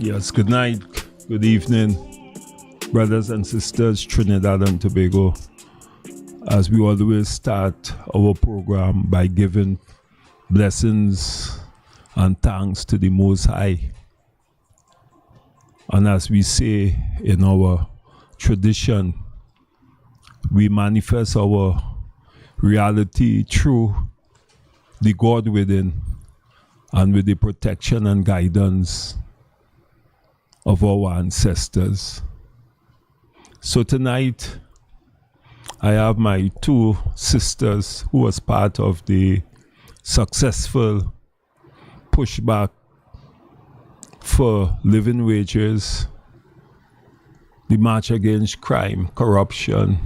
Yes, good night, good evening, brothers and sisters, Trinidad and Tobago. As we always start our program by giving blessings and thanks to the Most High. And as we say in our tradition, we manifest our reality through the God within and with the protection and guidance of our ancestors. So tonight, I have my two sisters who was part of the successful pushback for living wages, the march against crime, corruption,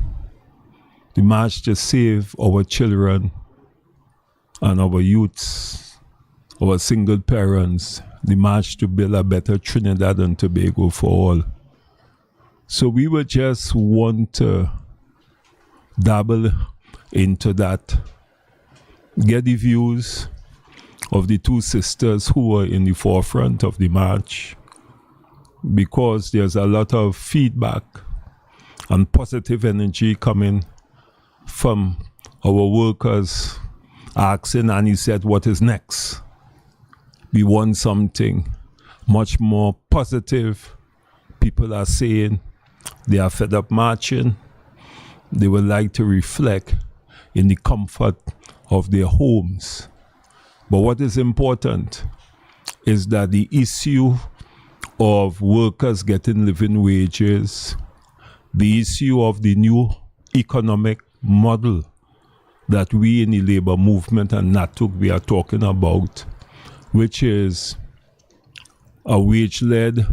the march to save our children and our youths, our single parents, the march to build a better Trinidad and Tobago for all. So we would just want to dabble into that, get the views of the two sisters who were in the forefront of the march, because there's a lot of feedback and positive energy coming from our workers asking, and he said, what is next? We want something much more positive. People are saying they are fed up marching. They would like to reflect in the comfort of their homes. But what is important is that the issue of workers getting living wages, the issue of the new economic model that we in the labor movement and NATUC we are talking about, which is a wage-led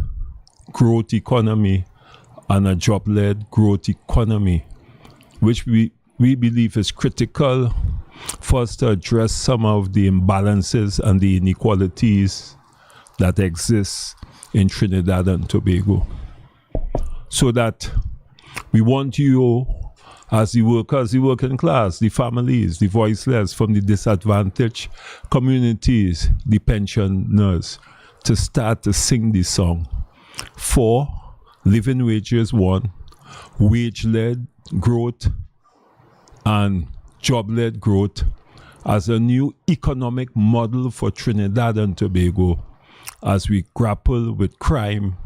growth economy and a job-led growth economy, which we believe is critical for us to address some of the imbalances and the inequalities that exist in Trinidad and Tobago. So that we want you, as the workers, the working class, the families, the voiceless from the disadvantaged communities, the pensioners, to start to sing this song. For living wages, one, wage-led growth and job-led growth as a new economic model for Trinidad and Tobago as we grapple with crime,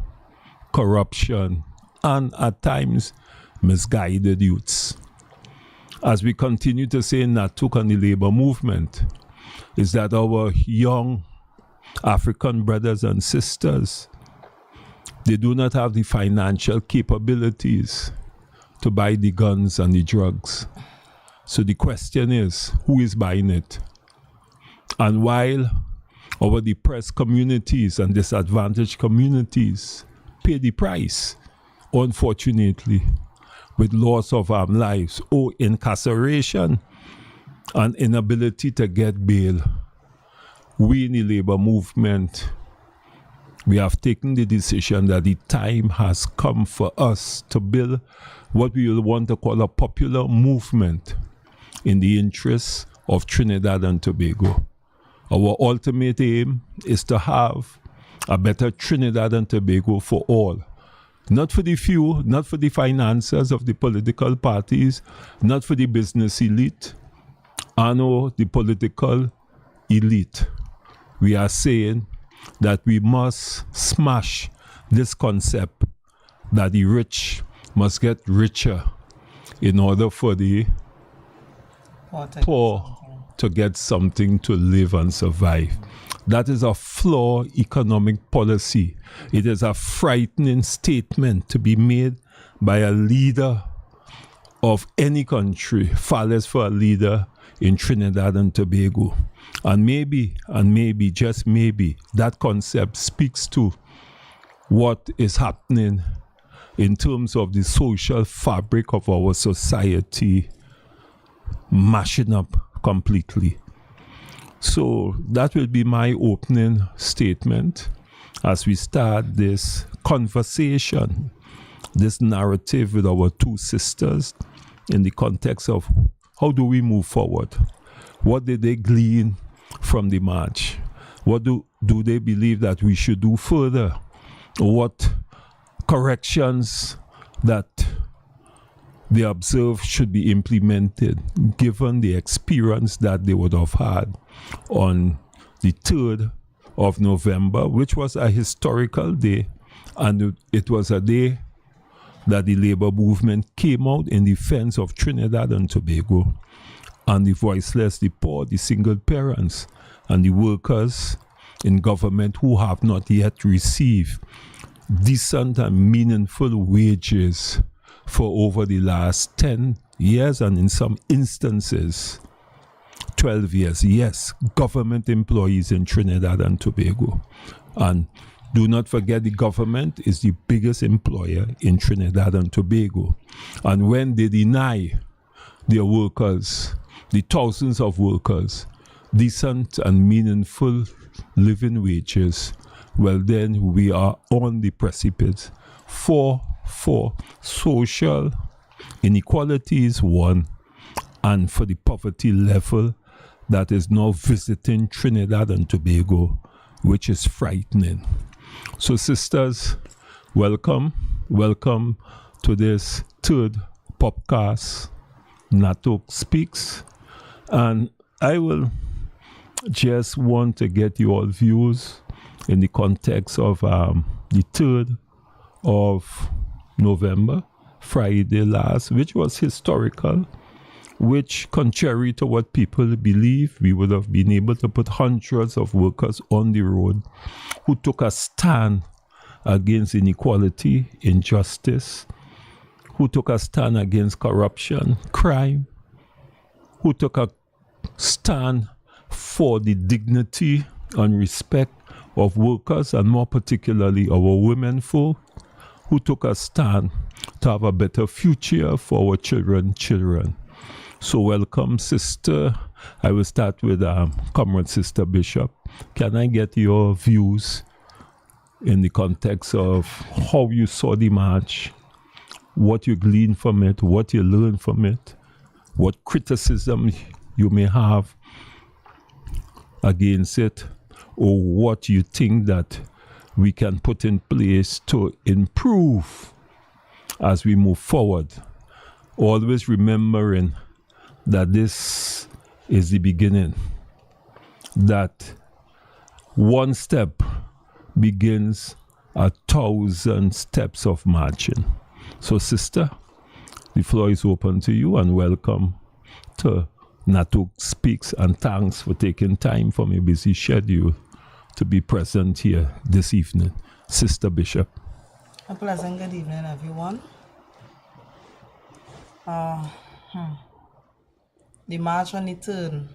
corruption, and at times misguided youths. As we continue to say in NATUC and the labor movement, is that our young African brothers and sisters, they do not have the financial capabilities to buy the guns and the drugs. So the question is, who is buying it? And while our depressed communities and disadvantaged communities pay the price, unfortunately, with loss of our lives or incarceration and inability to get bail, we in the labor movement, we have taken the decision that the time has come for us to build what we will want to call a popular movement in the interests of Trinidad and Tobago. Our ultimate aim is to have a better Trinidad and Tobago for all. Not for the few, not for the financiers of the political parties, not for the business elite, and the political elite. We are saying that we must smash this concept that the rich must get richer in order for the poor to get something to live and survive. That is a flawed economic policy. It is a frightening statement to be made by a leader of any country, far less for a leader in Trinidad and Tobago. And maybe, just maybe, that concept speaks to what is happening in terms of the social fabric of our society mashing up completely. So that will be my opening statement as we start this conversation, this narrative with our two sisters in the context of how do we move forward? What did they glean from the march? What do they believe that we should do further what corrections that they observe should be implemented, given the experience that they would have had on the 3rd of November, which was a historical day, and it was a day that the labor movement came out in defense of Trinidad and Tobago and the voiceless, the poor, the single parents, and the workers in government who have not yet received decent and meaningful wages for over the last 10 years and in some instances 12 years. Yes, government employees in Trinidad and Tobago. And do not forget, the government is the biggest employer in Trinidad and Tobago. And when they deny their workers, the thousands of workers, decent and meaningful living wages, well, then we are on the precipice for social inequalities, one, and for the poverty level that is now visiting Trinidad and Tobago, which is frightening. So, sisters, welcome to this 3rd podcast, NATUC Speaks. And I will just want to get your views in the context of the 3rd of November, Friday last, which was historical, which, contrary to what people believe, we would have been able to put hundreds of workers on the road who took a stand against inequality, injustice, who took a stand against corruption, crime, who took a stand for the dignity and respect of workers, and more particularly our women folk, who took a stand to have a better future for our children. So welcome, sister. I will start with Comrade Sister Bishop. Can I get your views in the context of how you saw the march, what you gleaned from it, what you learned from it, what criticism you may have against it, or what you think that we can put in place to improve as we move forward? Always remembering that this is the beginning, that one step begins 1,000 steps of marching. So, sister, the floor is open to you, and welcome to NATUC Speaks, and thanks for taking time from your busy schedule to be present here this evening. Sister Bishop. A pleasant good evening, everyone. The March on the 3rd,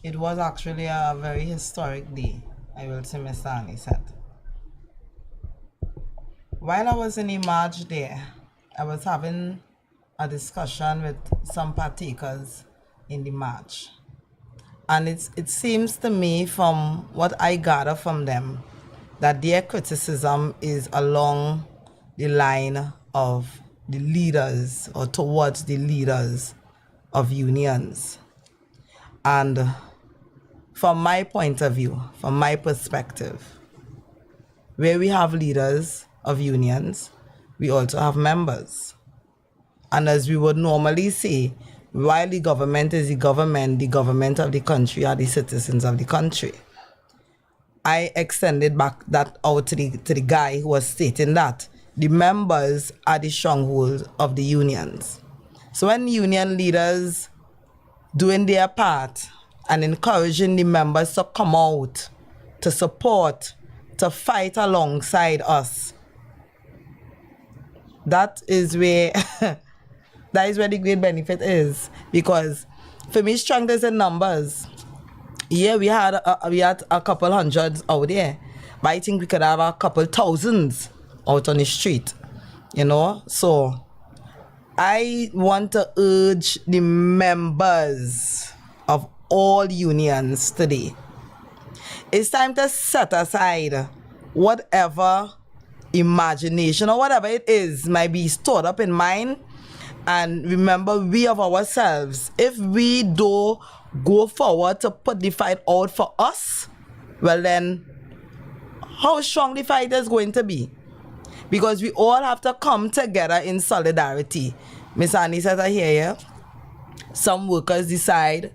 it was actually a very historic day, I will say, Mr. Annie said. While I was in the march there, I was having a discussion with some partakers in the march. And it seems to me, from what I gather from them, that their criticism is along the line of the leaders, or towards the leaders of unions. And from my point of view, from my perspective, where we have leaders of unions, we also have members. And as we would normally say, while the government is the government of the country are the citizens of the country. I extended back that out to the guy who was stating that the members are the stronghold of the unions. So when union leaders doing their part and encouraging the members to come out, to support, to fight alongside us, that is where the great benefit is. Because for me, strength is in numbers. Yeah, we had a couple hundreds out there, but I think we could have a couple thousands out on the street, you know. So I want to urge the members of all unions today. It's time to set aside whatever imagination or whatever it is might be stored up in mind, and remember, we of ourselves, if we do go forward to put the fight out for us, well then, how strong the fight is going to be. Because we all have to come together in solidarity. Miss Annie says, I hear you. Some workers decide,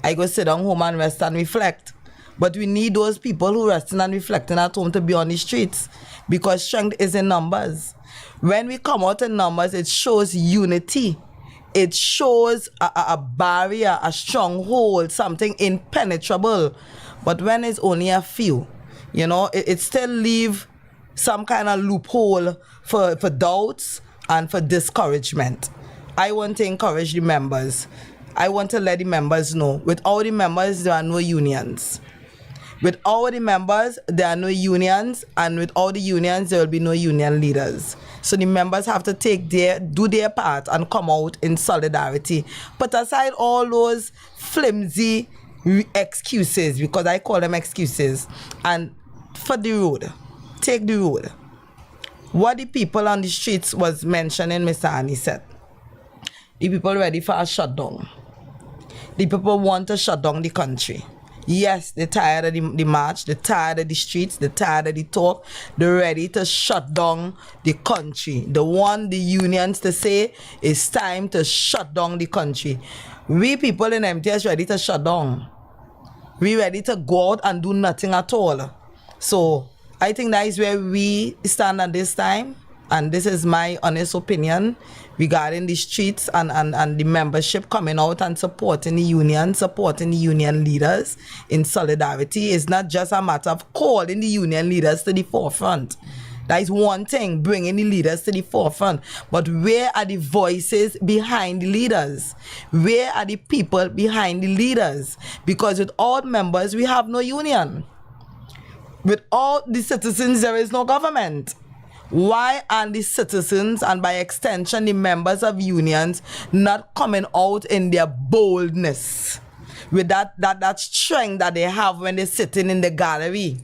I go sit down home and rest and reflect. But we need those people who resting and reflecting at home to be on the streets, because strength is in numbers. When we come out in numbers, it shows unity. It shows a barrier, a stronghold, something impenetrable. But when it's only a few, it still leave some kind of loophole for doubts and for discouragement. I want to encourage the members. I want to let the members know, without the members, there are no unions. With all the members, there are no unions, and with all the unions, there will be no union leaders. So the members have to do their part and come out in solidarity. Put aside all those flimsy excuses, because I call them excuses, and for the road. Take the road. What the people on the streets was mentioning, Mr. Annie said. The people ready for a shutdown. The people want to shut down the country. Yes, they're tired of the march, they're tired of the streets, they're tired of the talk. They're ready to shut down the country. They want the unions to say it's time to shut down the country. We people in MTS ready to shut down. We ready to go out and do nothing at all. So I think that is where we stand at this time. And this is my honest opinion regarding the streets and the membership coming out and supporting the union leaders in solidarity. It's not just a matter of calling the union leaders to the forefront. That is one thing, bringing the leaders to the forefront. But where are the voices behind the leaders? Where are the people behind the leaders? Because without members, we have no union. Without the citizens, there is no government. Why are the citizens, and by extension the members of unions, not coming out in their boldness with that strength that they have when they're sitting in the gallery,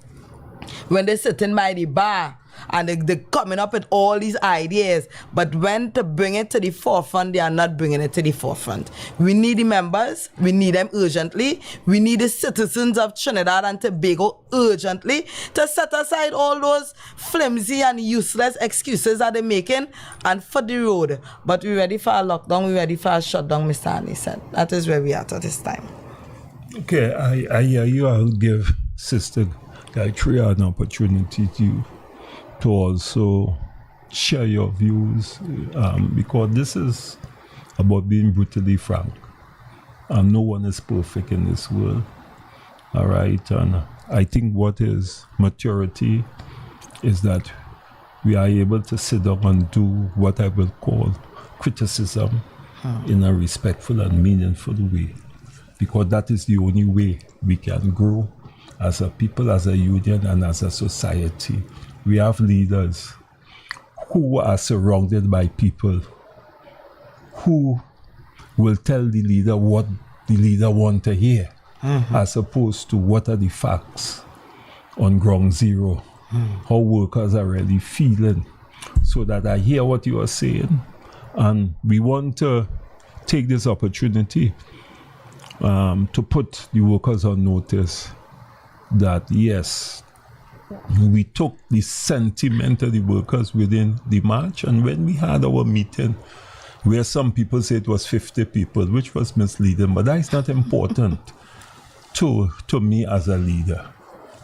when they're sitting by the bar, and they're coming up with all these ideas, but when to bring it to the forefront, they are not bringing it to the forefront. We need the members, we need them urgently. We need the citizens of Trinidad and Tobago urgently to set aside all those flimsy and useless excuses that they're making and for the road. But we're ready for a lockdown, we're ready for a shutdown, Mr. Annie said. That is where we are at this time. Okay, I hear you. I'll give Sister Gayatri an opportunity to also share your views, because this is about being brutally frank. No one is perfect in this world. All right. And I think what is maturity is that we are able to sit down and do what I will call criticism in a respectful and meaningful way, because that is the only way we can grow as a people, as a union, and as a society. We have leaders who are surrounded by people who will tell the leader what the leader wants to hear, as opposed to what are the facts on ground zero, how workers are really feeling, so that I hear what you are saying. And we want to take this opportunity to put the workers on notice that, yes, we took the sentiment of the workers within the march, and when we had our meeting, where some people say it was 50 people, which was misleading, but that is not important to me as a leader,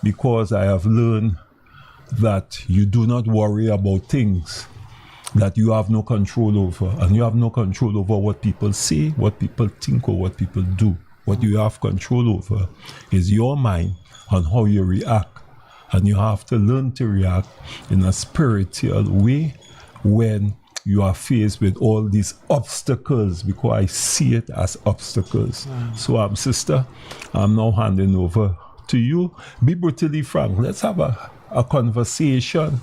because I have learned that you do not worry about things that you have no control over, and you have no control over what people say, what people think, or what people do. What you have control over is your mind and how you react. And you have to learn to react in a spiritual way when you are faced with all these obstacles, because I see it as obstacles. So, sister, I'm now handing over to you. Be brutally frank. Let's have a conversation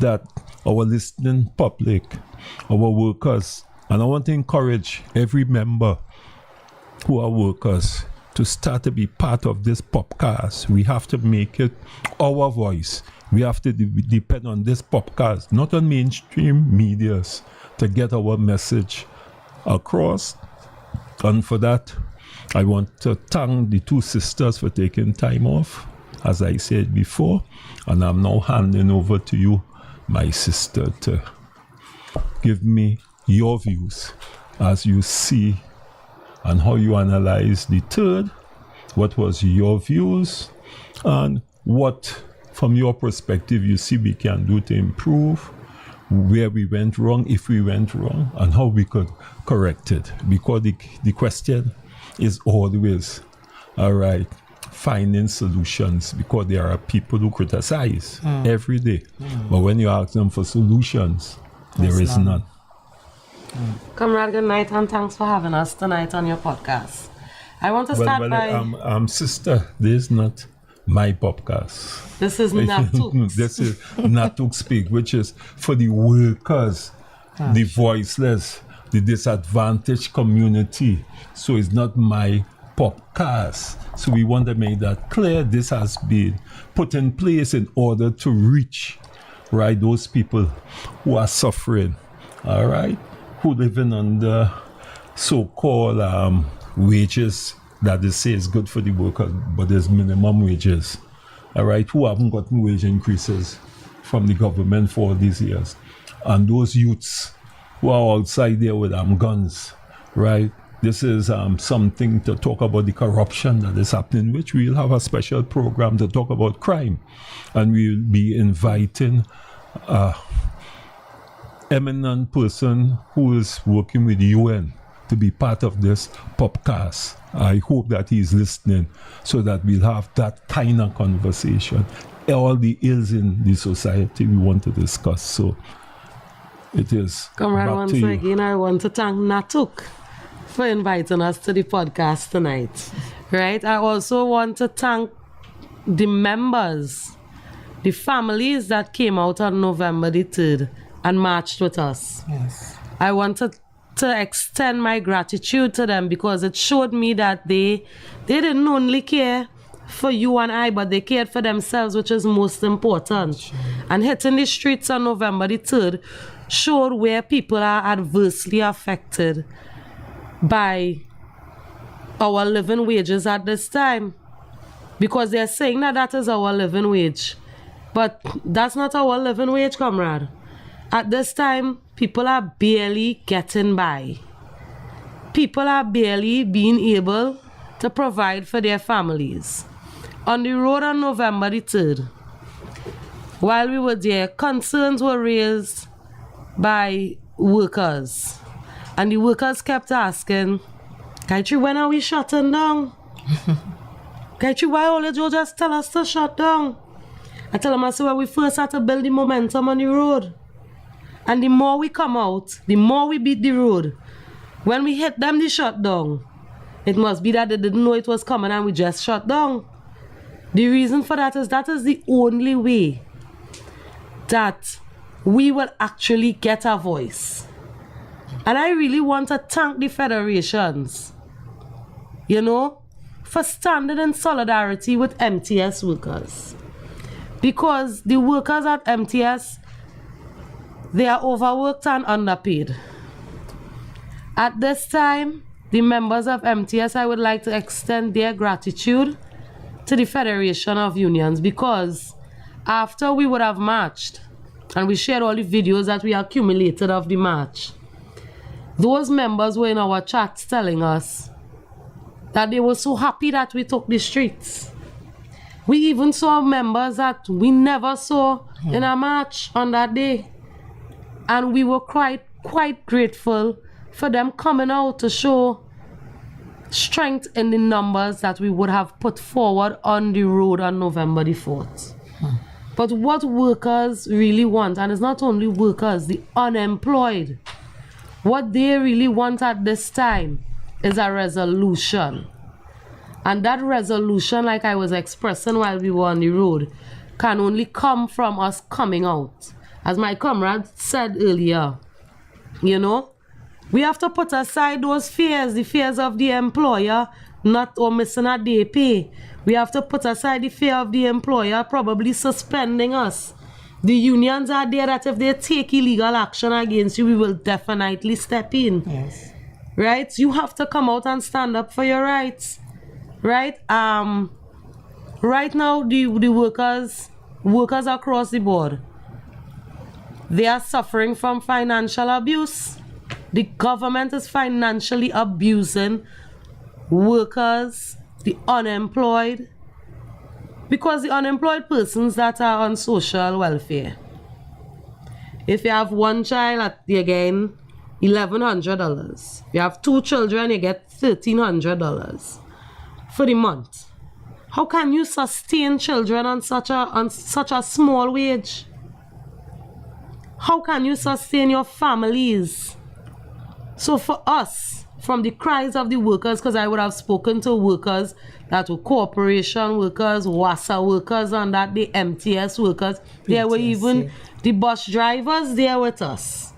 that our listening public, our workers, and I want to encourage every member who are workers to start to be part of this podcast. We have to make it our voice. We have to depend on this podcast, not on mainstream medias, to get our message across. And for that, I want to thank the two sisters for taking time off as I said before. And I'm now handing over to you, my sister, to give me your views as you see and how you analyze the third. What was your views and what, from your perspective, you see we can do to improve, where we went wrong, if we went wrong, and how we could correct it. Because the question is always, all right, finding solutions, because there are people who criticize every day. But when you ask them for solutions, there is none. Comrade, good night, and thanks for having us tonight on your podcast. I want to start by... sister, this is not my podcast. This is NATUC. This is NATUC Speak, which is for the workers, the voiceless, the disadvantaged community. So it's not my podcast. So we want to make that clear. This has been put in place in order to reach, right, those people who are suffering, all right, who living under so-called wages that they say is good for the workers, but there's minimum wages, all right, who haven't gotten wage increases from the government for all these years. And those youths who are outside there with guns, right? This is something to talk about the corruption that is happening, which we'll have a special program to talk about crime. And we'll be inviting eminent person who is working with the UN to be part of this podcast. I hope that he's listening so that we'll have that kind of conversation. All the ills in the society we want to discuss. So it is. Comrade, once again, I want to thank NATUC for inviting us to the podcast tonight. Right? I also want to thank the members, the families that came out on November the 3rd and marched with us. Yes. I wanted to extend my gratitude to them because it showed me that they didn't only care for you and I, but they cared for themselves, which is most important. Sure. And hitting the streets on November the 3rd showed where people are adversely affected by our living wages at this time. Because they're saying that is our living wage. But that's not our living wage, comrade. At this time, people are barely getting by. People are barely being able to provide for their families. On the road on November the 3rd, while we were there, concerns were raised by workers. And the workers kept asking, Kaitri, when are we shutting down? Kaitri, why always you just tell us to shut down? I tell them, I say, well, we first had to build the momentum on the road. And the more we come out, the more we beat the road. When we hit them, they shut down. It must be that they didn't know it was coming and we just shut down. The reason for that is the only way that we will actually get a voice. And I really want to thank the federations, for standing in solidarity with MTS workers. Because the workers at MTS, they are overworked and underpaid. At this time, the members of MTS, I would like to extend their gratitude to the Federation of Unions, because after we would have marched and we shared all the videos that we accumulated of the march, those members were in our chats telling us that they were so happy that we took the streets. We even saw members that we never saw in a march on that day. And we were quite grateful for them coming out to show strength in the numbers that we would have put forward on the road on November the 4th. But what workers really want, and it's not only workers, the unemployed, what they really want at this time is a resolution. And that resolution, like I was expressing while we were on the road, can only come from us coming out. As my comrade said earlier, we have to put aside those fears, the fears of the employer not or missing a day pay. We have to put aside the fear of the employer probably suspending us. The unions are there that if they take illegal action against you, we will definitely step in. Yes. Right? You have to come out and stand up for your rights. Right? Right now, the workers across the board, they are suffering from financial abuse. The government is financially abusing workers, the unemployed, because the unemployed persons that are on social welfare. If you have one child, you're getting $1,100. If you have 2 children, you get $1,300 for the month. How can you sustain children on such a small wage? How can you sustain your families? So for us, from the cries of the workers, because I would have spoken to workers that were corporation workers, WASA workers, and that the MTS workers, there were even the bus drivers there with us.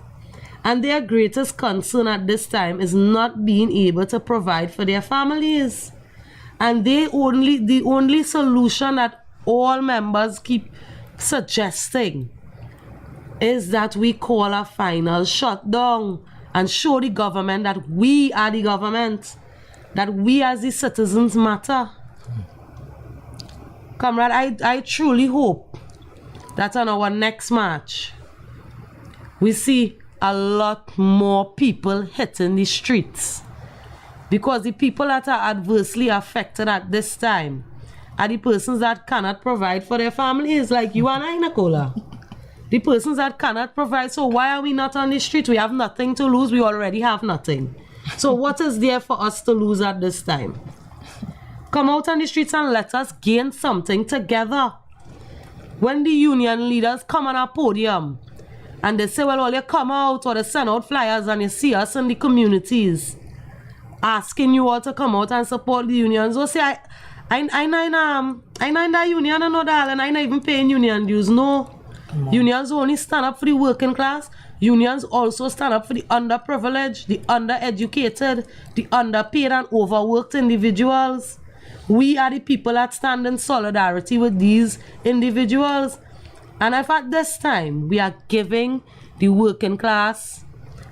And their greatest concern at this time is not being able to provide for their families. And the only solution that all members keep suggesting is that we call a final shutdown and show the government that we are the government, that we as the citizens matter. Comrade, I truly hope that on our next march, we see a lot more people hitting the streets. Because the people that are adversely affected at this time are the persons that cannot provide for their families, like you and I, Nicola. The persons that cannot provide. So why are we not on the street? We have nothing to lose. We already have nothing. So what is there for us to lose at this time? Come out on the streets and let us gain something together. When the union leaders come on our podium and they say, well, all you come out, or they send out flyers and you see us in the communities asking you all to come out and support the unions. So say, I in the union and no darling, I not even paying union dues. No. Unions only stand up for the working class. Unions also stand up for the underprivileged, the undereducated, the underpaid and overworked individuals. We are the people that stand in solidarity with these individuals. And if at this time we are giving the working class,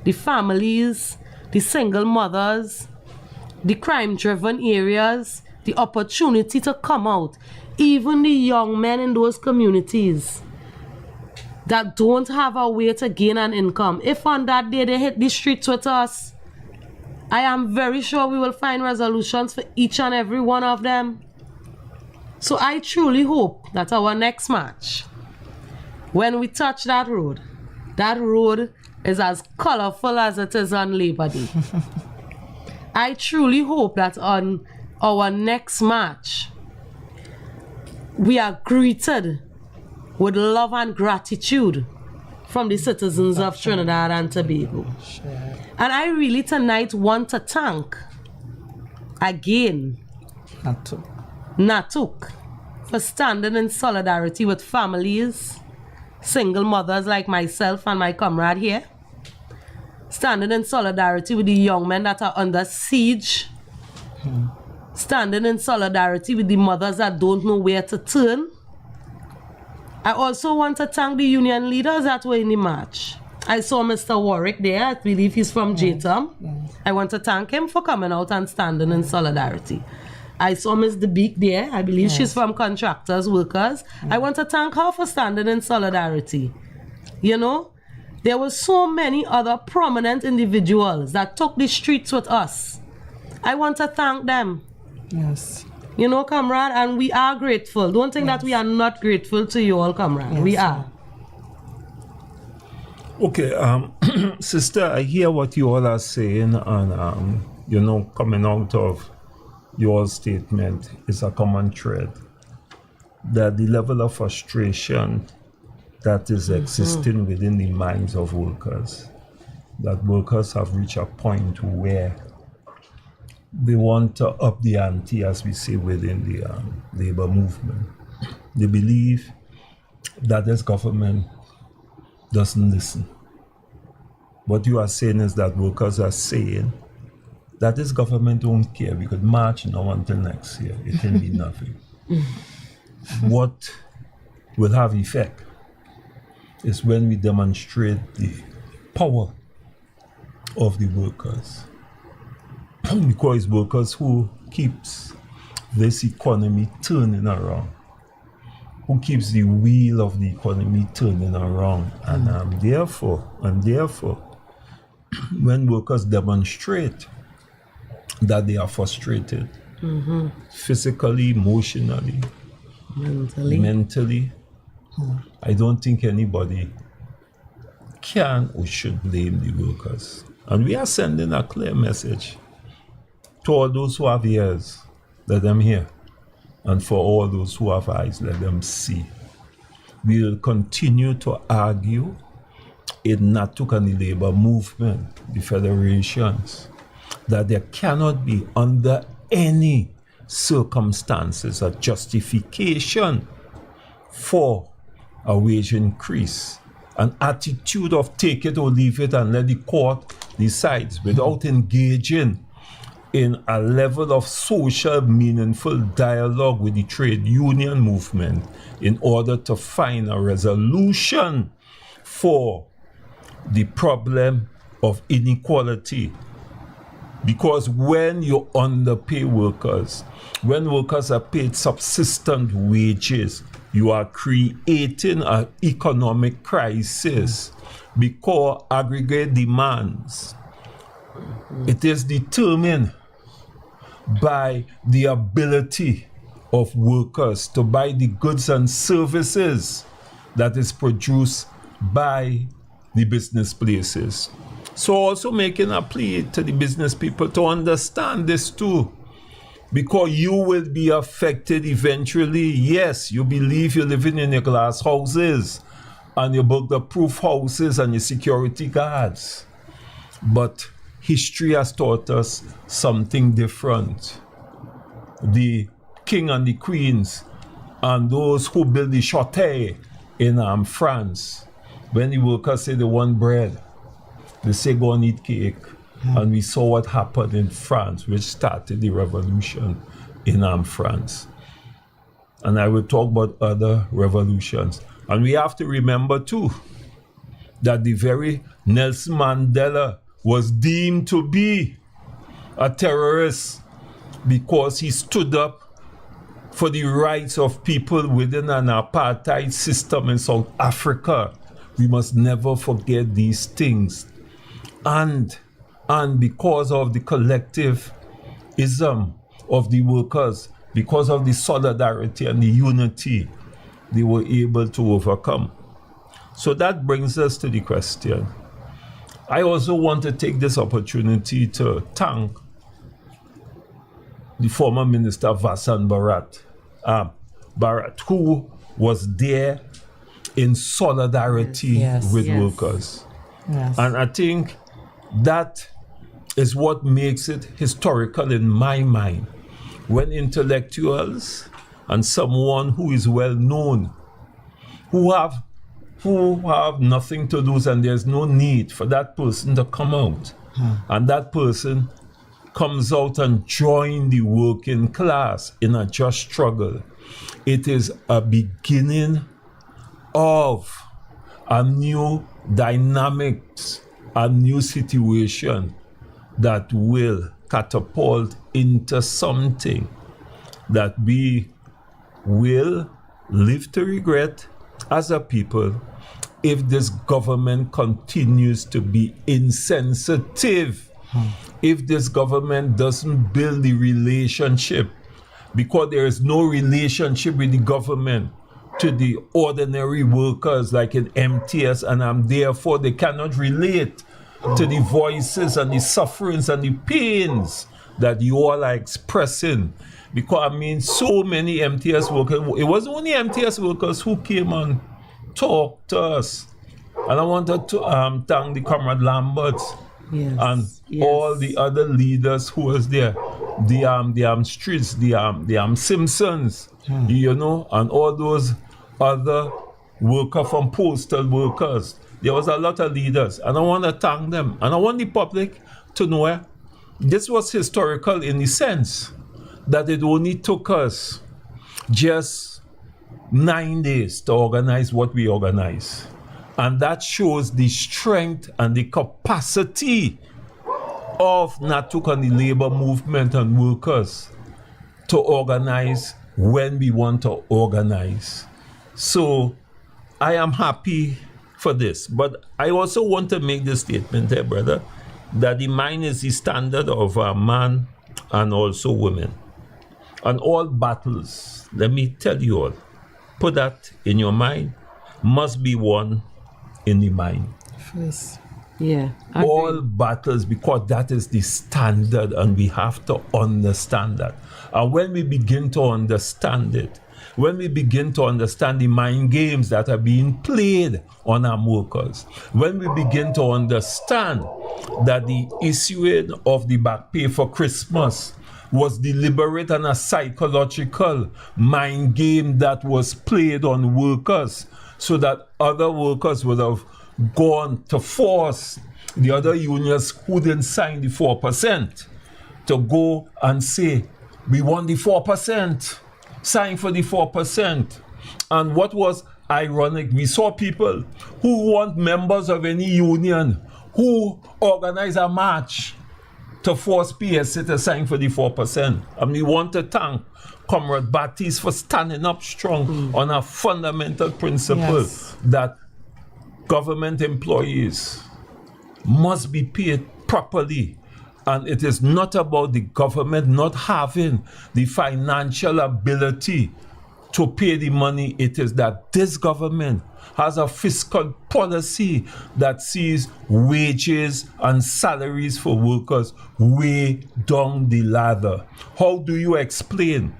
the families, the single mothers, the crime-driven areas, the opportunity to come out, even the young men in those communities that don't have a way to gain an income, if on that day they hit the streets with us, I am very sure we will find resolutions for each and every one of them. So I truly hope that our next march, when we touch that road is as colorful as it is on Labor Day. I truly hope that on our next march, we are greeted with love and gratitude from the citizens of Trinidad and Tobago. Sure. And I really tonight want to thank again NATUC for standing in solidarity with families, single mothers like myself and my comrade here, standing in solidarity with the young men that are under siege, standing in solidarity with the mothers that don't know where to turn. I also want to thank the union leaders that were in the march. I saw Mr. Warwick there. I believe he's from JTOM. Yes. I want to thank him for coming out and standing in solidarity. I saw Ms. DeBeek there. I believe she's from Contractors Workers. I want to thank her for standing in solidarity. You know, there were so many other prominent individuals that took the streets with us. I want to thank them. Yes. You know, comrade, and we are grateful. Don't think that we are not grateful to you all, comrade. Yes, we are. Okay, sister, I hear what you all are saying, and you know, coming out of your statement is a common thread that the level of frustration that is existing within the minds of workers, that workers have reached a point where they want to up the ante, as we say within the labor movement. They believe that this government doesn't listen. What you are saying is that workers are saying that this government don't care. We could march now until next year. It can be nothing. What will have effect is when we demonstrate the power of the workers. Because workers who keeps this economy turning around? Who keeps the wheel of the economy turning around? And therefore, when workers demonstrate that they are frustrated, physically, emotionally, mentally, I don't think anybody can or should blame the workers. And we are sending a clear message to all those who have ears, let them hear. And for all those who have eyes, let them see. We will continue to argue in NATUC and the labor movement, the federations, that there cannot be under any circumstances a justification for a wage increase. An attitude of take it or leave it and let the court decide without engaging in a level of social, meaningful dialogue with the trade union movement in order to find a resolution for the problem of inequality. Because when you underpay workers, when workers are paid subsistent wages, you are creating an economic crisis because aggregate demands. It is determined by the ability of workers to buy the goods and services that is produced by the business places. So also making a plea to the business people to understand this too, because you will be affected eventually. Yes, you believe you're living in your glass houses and your bulletproof houses and your security guards, but history has taught us something different. The king and the queens and those who built the château in France, when the workers say they want bread, they say go and eat cake. And we saw what happened in France, which started the revolution in France. And I will talk about other revolutions. And we have to remember too that the very Nelson Mandela was deemed to be a terrorist because he stood up for the rights of people within an apartheid system in South Africa. We must never forget these things. And because of the collectivism of the workers, because of the solidarity and the unity, they were able to overcome. So that brings us to the question. I also want to take this opportunity to thank the former minister Vasan Bharat, who was there in solidarity with workers. Yes. And I think that is what makes it historical in my mind. When intellectuals and someone who is well known, who have nothing to lose and there's no need for that person to come out, and that person comes out and join the working class in a just struggle, it is a beginning of a new dynamics, a new situation that will catapult into something that we will live to regret as a people if this government continues to be insensitive, if this government doesn't build the relationship, because there is no relationship with the government to the ordinary workers like in MTS, and therefore they cannot relate to the voices and the sufferings and the pains that you all are expressing. Because so many MTS workers, it wasn't only MTS workers who came and talked to us. And I wanted to thank the Comrade Lamberts and all the other leaders who was there. The Streets, the Simpsons, and all those other workers from postal workers. There was a lot of leaders, and I want to thank them. And I want the public to know this was historical in the sense that it only took us just 9 days to organize what we organize. And that shows the strength and the capacity of NATUC and the labor movement and workers to organize when we want to organize. So I am happy for this. But I also want to make the statement there, brother, that the mind is the standard of a man and also women. And all battles, let me tell you all, put that in your mind, must be won in the mind. Yes. Yeah. All battles, because that is the standard and we have to understand that. And when we begin to understand it, when we begin to understand the mind games that are being played on our workers, when we begin to understand that the issuing of the back pay for Christmas was deliberate and a psychological mind game that was played on workers so that other workers would have gone to force the other unions who didn't sign the 4% to go and say, we want the 4%, sign for the 4%. And what was ironic, we saw people who weren't members of any union who organized a march to force PSA to sign for the 4%. And we want to thank Comrade Baptiste for standing up strong on a fundamental principle that government employees must be paid properly. And it is not about the government not having the financial ability to pay the money. It is that this government has a fiscal policy that sees wages and salaries for workers way down the ladder. How do you explain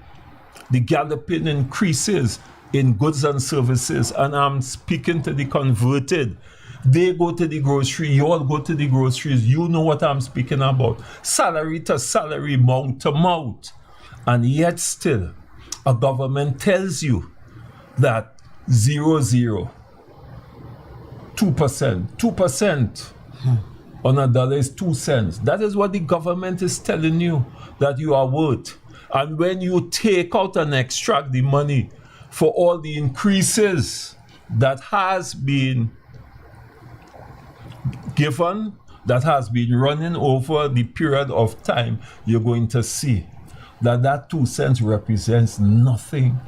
the galloping increases in goods and services? And I'm speaking to the converted. They go to the grocery, you all go to the groceries, you know what I'm speaking about. Salary to salary, mouth to mouth. And yet still, a government tells you that 2% on a dollar is 2 cents. That is what the government is telling you that you are worth. And when you take out and extract the money for all the increases that has been given, that has been running over the period of time, you're going to see that 2 cents represents nothing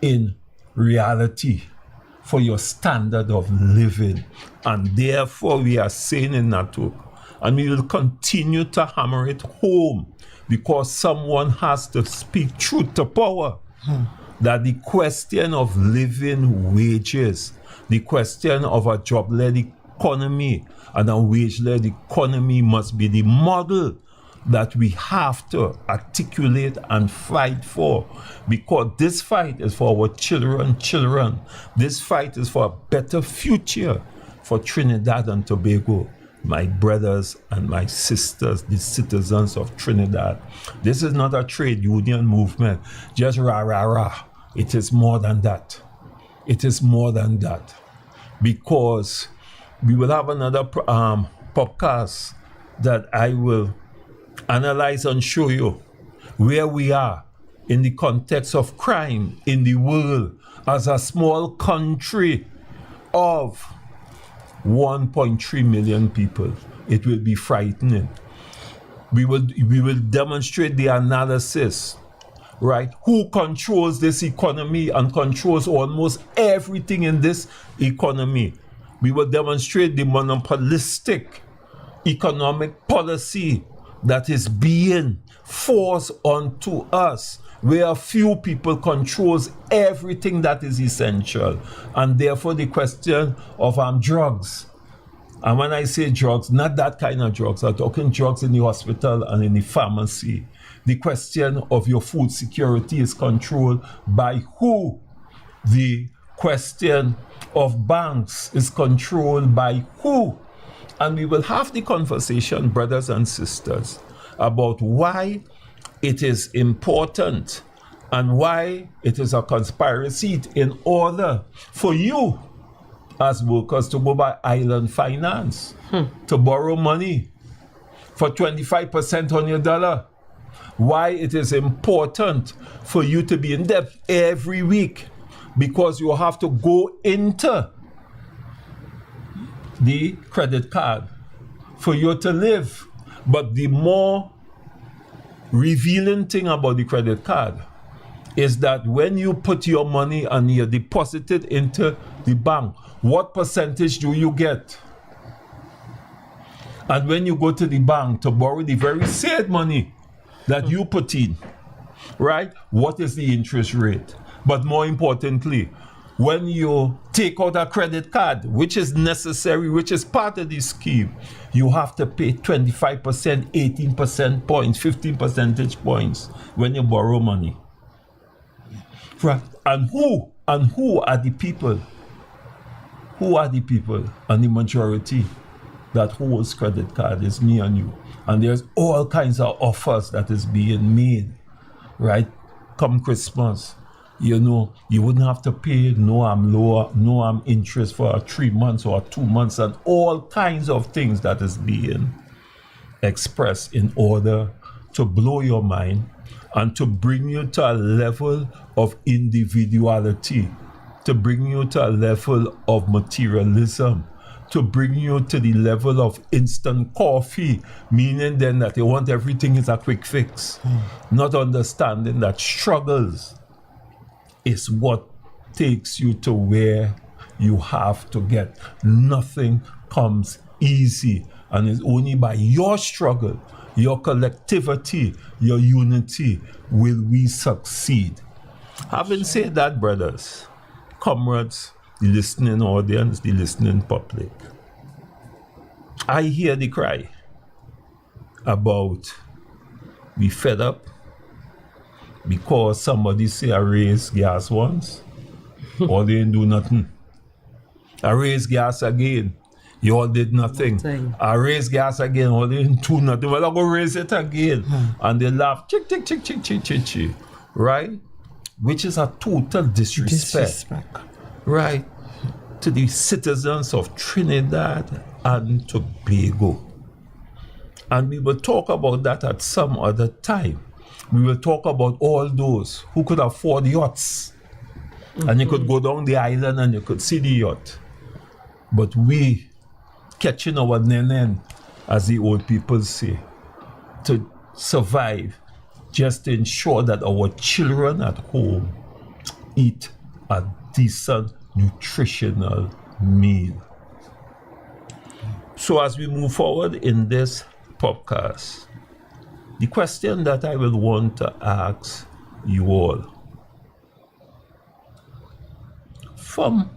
in reality for your standard of living. And therefore we are saying in NATUC, and we will continue to hammer it home, because someone has to speak truth to power, that the question of living wages, the question of a job-led economy and a wage-led economy must be the model that we have to articulate and fight for, because this fight is for our children. This fight is for a better future for Trinidad and Tobago, my brothers and my sisters, the citizens of Trinidad. This is not a trade union movement, just rah, rah, rah. It is more than that. It is more than that, because we will have another podcast that I will analyze and show you where we are in the context of crime in the world as a small country of 1.3 million people. It will be frightening. We will demonstrate the analysis, right? Who controls this economy and controls almost everything in this economy. We will demonstrate the monopolistic economic policy that is being forced onto us, where a few people controls everything that is essential. And therefore the question of drugs. And when I say drugs, not that kind of drugs. I'm talking drugs in the hospital and in the pharmacy. The question of your food security is controlled by who? The question of banks is controlled by who? And we will have the conversation, brothers and sisters, about why it is important and why it is a conspiracy in order for you as workers to go by island finance, to borrow money for 25% on your dollar. Why it is important for you to be in debt every week, because you have to go into the credit card for you to live. But the more revealing thing about the credit card is that when you put your money and you deposit it into the bank, what percentage do you get? And when you go to the bank to borrow the very same money that you put in, right? What is the interest rate? But more importantly, when you take out a credit card, which is necessary, which is part of the scheme, you have to pay 25%, 18% points, 15 percentage points when you borrow money. Right? And who are the people? Who are the people? And the majority that holds credit card is me and you. And there's all kinds of offers that is being made, right? Come Christmas, you know, you wouldn't have to pay no interest for 3 months or 2 months, and all kinds of things that is being expressed in order to blow your mind and to bring you to a level of individuality, to bring you to a level of materialism, to bring you to the level of instant coffee, meaning then that they want everything is a quick fix, not understanding that struggles is what takes you to where you have to get. Nothing comes easy, and it's only by your struggle, your collectivity, your unity will we succeed. Having said that, brothers, comrades, the listening audience, the listening public, I hear the cry about we fed up because somebody say I raised gas once or they didn't do nothing. I raised gas again, you all did nothing. I raised gas again, or they didn't do nothing. Well, I'm going to raise it again. And they laugh, chick, chick, chick, chick, chick, chick, chick, right? Which is a total disrespect. Right, to the citizens of Trinidad and Tobago. And we will talk about that at some other time. We will talk about all those who could afford yachts. And you could go down the island and you could see the yacht. But we catching our nenen, as the old people say, to survive, just to ensure that our children at home eat a decent, nutritional meal. So as we move forward in this podcast, the question that I will want to ask you all, from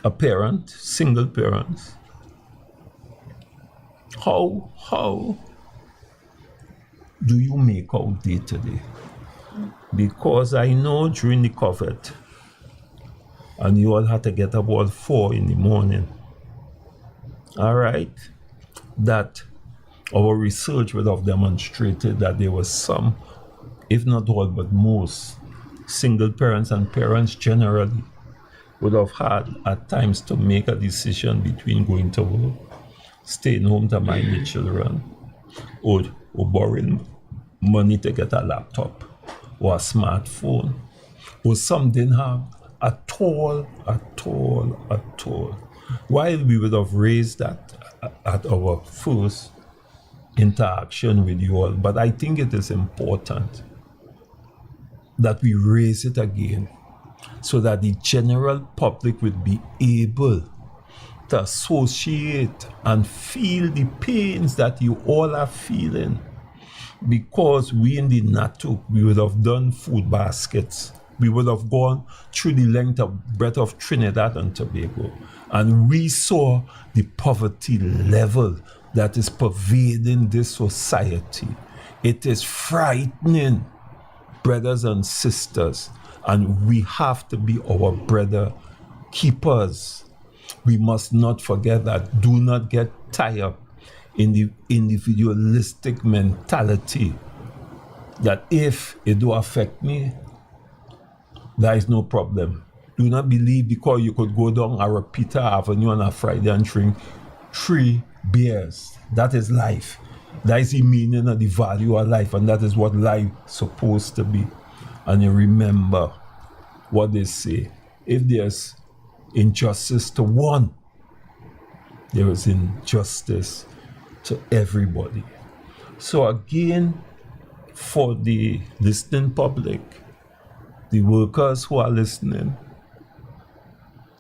a parent, single parents, how do you make out day to day? Because I know during the COVID, and you all had to get up about 4 in the morning, all right, that our research would have demonstrated that there was some, if not all, but most single parents and parents generally would have had at times to make a decision between going to work, staying home to mind the children, or borrowing money to get a laptop or a smartphone, or some didn't have at all. While we would have raised that at our first interaction with you all, but I think it is important that we raise it again so that the general public would be able to associate and feel the pains that you all are feeling. Because we in the NATUC, we would have done food baskets. We would have gone through the length of breadth of Trinidad and Tobago. And we saw the poverty level that is pervading this society. It is frightening, brothers and sisters. And we have to be our brother keepers. We must not forget that. Do not get tied up in the individualistic mentality that if it do affect me, there is no problem. Do not believe because you could go down a Peter Avenue on a Friday and drink 3 beers. That is life. That is the meaning of the value of life, and that is what life is supposed to be. And you remember what they say. If there's injustice to one, there is injustice to everybody. So again, for the listening public, the workers who are listening,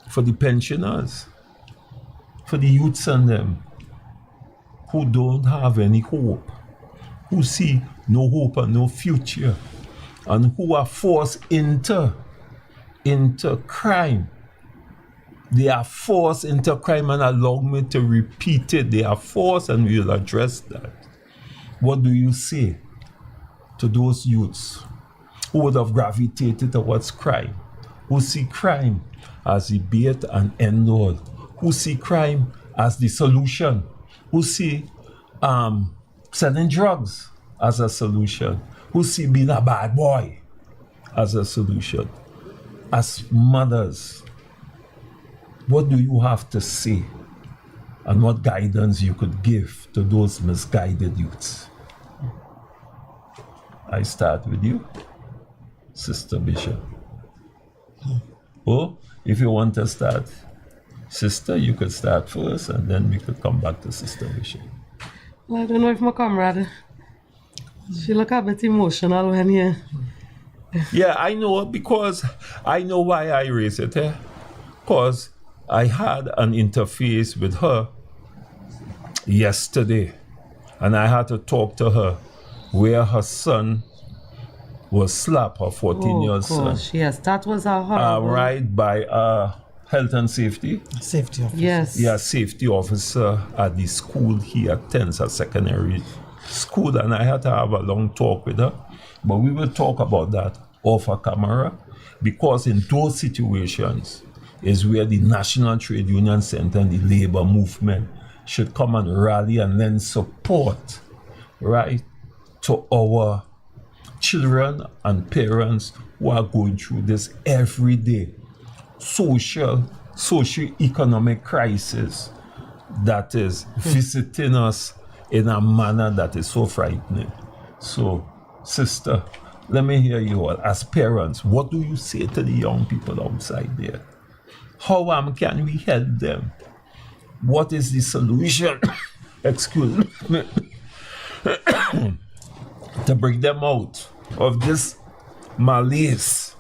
for the pensioners, for the youths and them who don't have any hope, who see no hope and no future, and who are forced into crime. They are forced into crime, and allow me to repeat it. They are forced, and we will address that. What do you say to those youths who would have gravitated towards crime, who see crime as the bait and end all, who see crime as the solution, who see selling drugs as a solution, who see being a bad boy as a solution? As mothers, what do you have to say, and what guidance you could give to those misguided youths? I start with you, Sister Bishop. Oh, if you want to start, Sister, you could start first, and then we could come back to Sister Bishop. Well, I don't know if my comrade, she look a bit emotional when you... Yeah, I know, because I know why I raised it. Because I had an interface with her yesterday, and I had to talk to her where her son was slapped, her 14-year-old son. Yes, that was a horrible... Right by health and safety. Safety officer. Yes. Yeah, safety officer at the school he attends, a secondary school, and I had to have a long talk with her. But we will talk about that off a camera, because in those situations is where the National Trade Union Center and the labor movement should come and rally and lend support, right, to our children and parents who are going through this everyday socio-economic crisis that is visiting us in a manner that is so frightening. So, Sister, let me hear you all. As parents, what do you say to the young people outside there? How can we help them? What is the solution? Excuse me. To bring them out of this malaise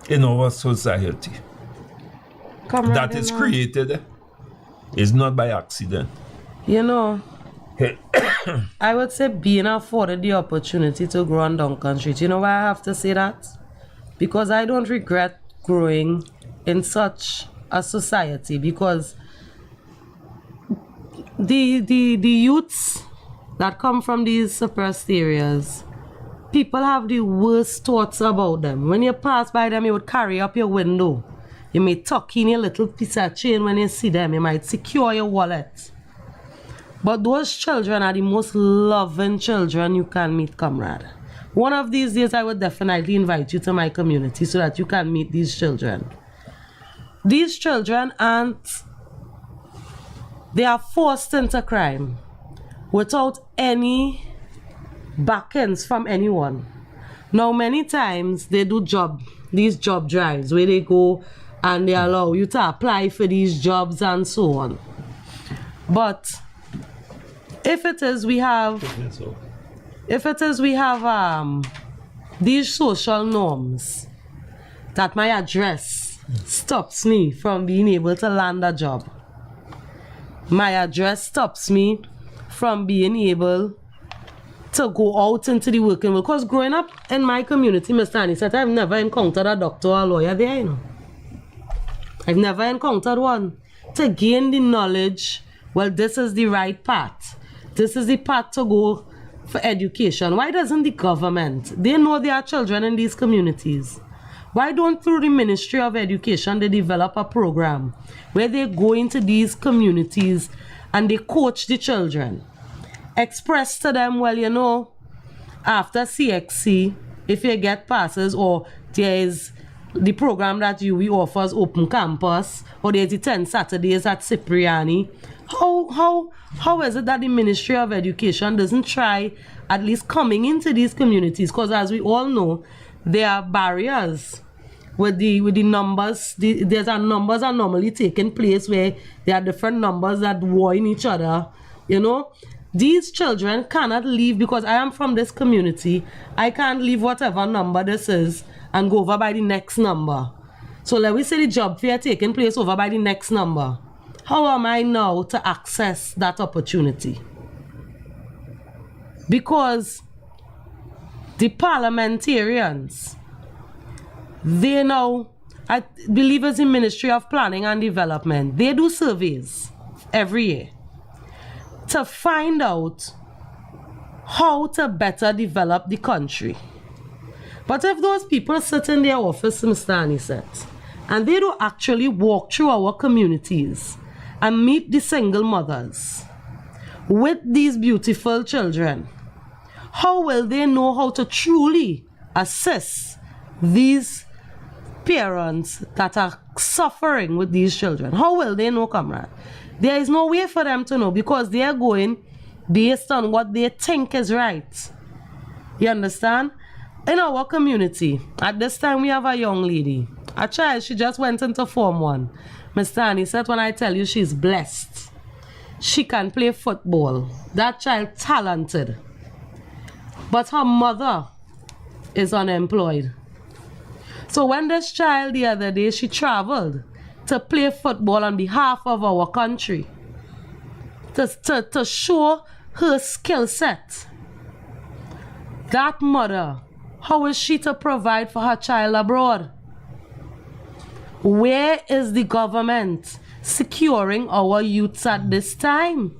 in our society Comrade, that is created is not by accident. You know, I would say being afforded the opportunity to grow on Duncan Street. You know why I have to say that? Because I don't regret growing in such a society, because the youths that come from these suppressed areas, people have the worst thoughts about them. When you pass by them, you would carry up your window. You may tuck in your little piece of chain when you see them. You might secure your wallet. But those children are the most loving children you can meet, comrade. One of these days, I would definitely invite you to my community so that you can meet these children. These children they are forced into crime without any backends from anyone. Now, many times they do these job drives where they go and they allow you to apply for these jobs and so on. But if it is we have these social norms that my address stops me from being able to land a job, my address stops me from being able to go out into the working world. Because growing up in my community, Mr. Annie said, I've never encountered a doctor or a lawyer there, you know. I've never encountered one. To gain the knowledge, well, this is the right path. This is the path to go for education. Why doesn't the government, they know there are children in these communities. Why don't, through the Ministry of Education, they develop a program where they go into these communities and they coach the children? Express to them, well, you know, after CXC, if you get passes, or there is the program that we offers Open Campus, or there's the 10 Saturdays at Cipriani, how is it that the Ministry of Education doesn't try at least coming into these communities? Because as we all know, there are barriers with the numbers. There's numbers are normally taking place where there are different numbers that war in each other, you know. These children cannot leave because I am from this community. I can't leave whatever number this is and go over by the next number. So let me say the job fair taking place over by the next number. How am I now to access that opportunity? Because the parliamentarians, they know, I believe it's the Ministry of Planning and Development, they do surveys every year to find out how to better develop the country. But if those people sit in their office, Mr. Anisette, and they don't actually walk through our communities and meet the single mothers with these beautiful children, how will they know how to truly assist these parents that are suffering with these children? How will they know, comrade? There is no way for them to know because they are going based on what they think is right. You understand? In our community, at this time we have a young lady, a child, she just went into Form 1. Mr. Anisette, when I tell you she's blessed, she can play football. That child talented. But her mother is unemployed. So when this child the other day, she traveled to play football on behalf of our country, to show her skill set. That mother, how is she to provide for her child abroad? Where is the government securing our youths at this time?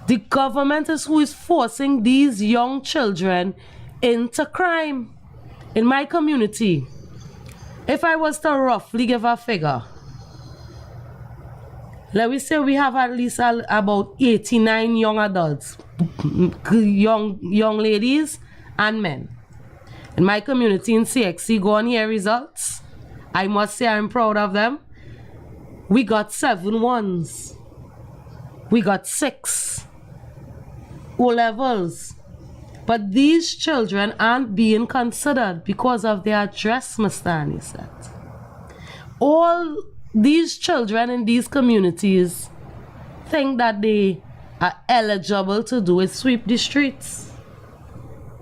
The government is who is forcing these young children into crime. In my community, if I was to roughly give a figure, let me say we have at least about 89 young adults, young ladies and men. In my community in CXC, go on here results. I must say I'm proud of them. We got 7 ones. We got 6 O-levels. But these children aren't being considered because of their address, Mr. Anisette. All these children in these communities think that they are eligible to do is sweep the streets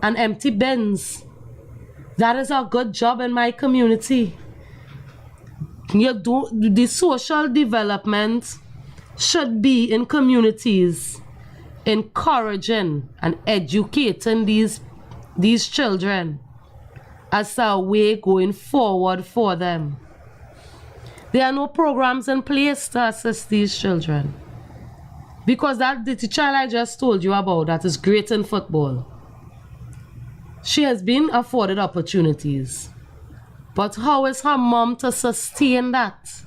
and empty bins. That is a good job in my community. The social development should be in communities, encouraging and educating these children as a way going forward for them. There are no programs in place to assist these children. Because the child I just told you about that is great in football, she has been afforded opportunities. But how is her mom to sustain that?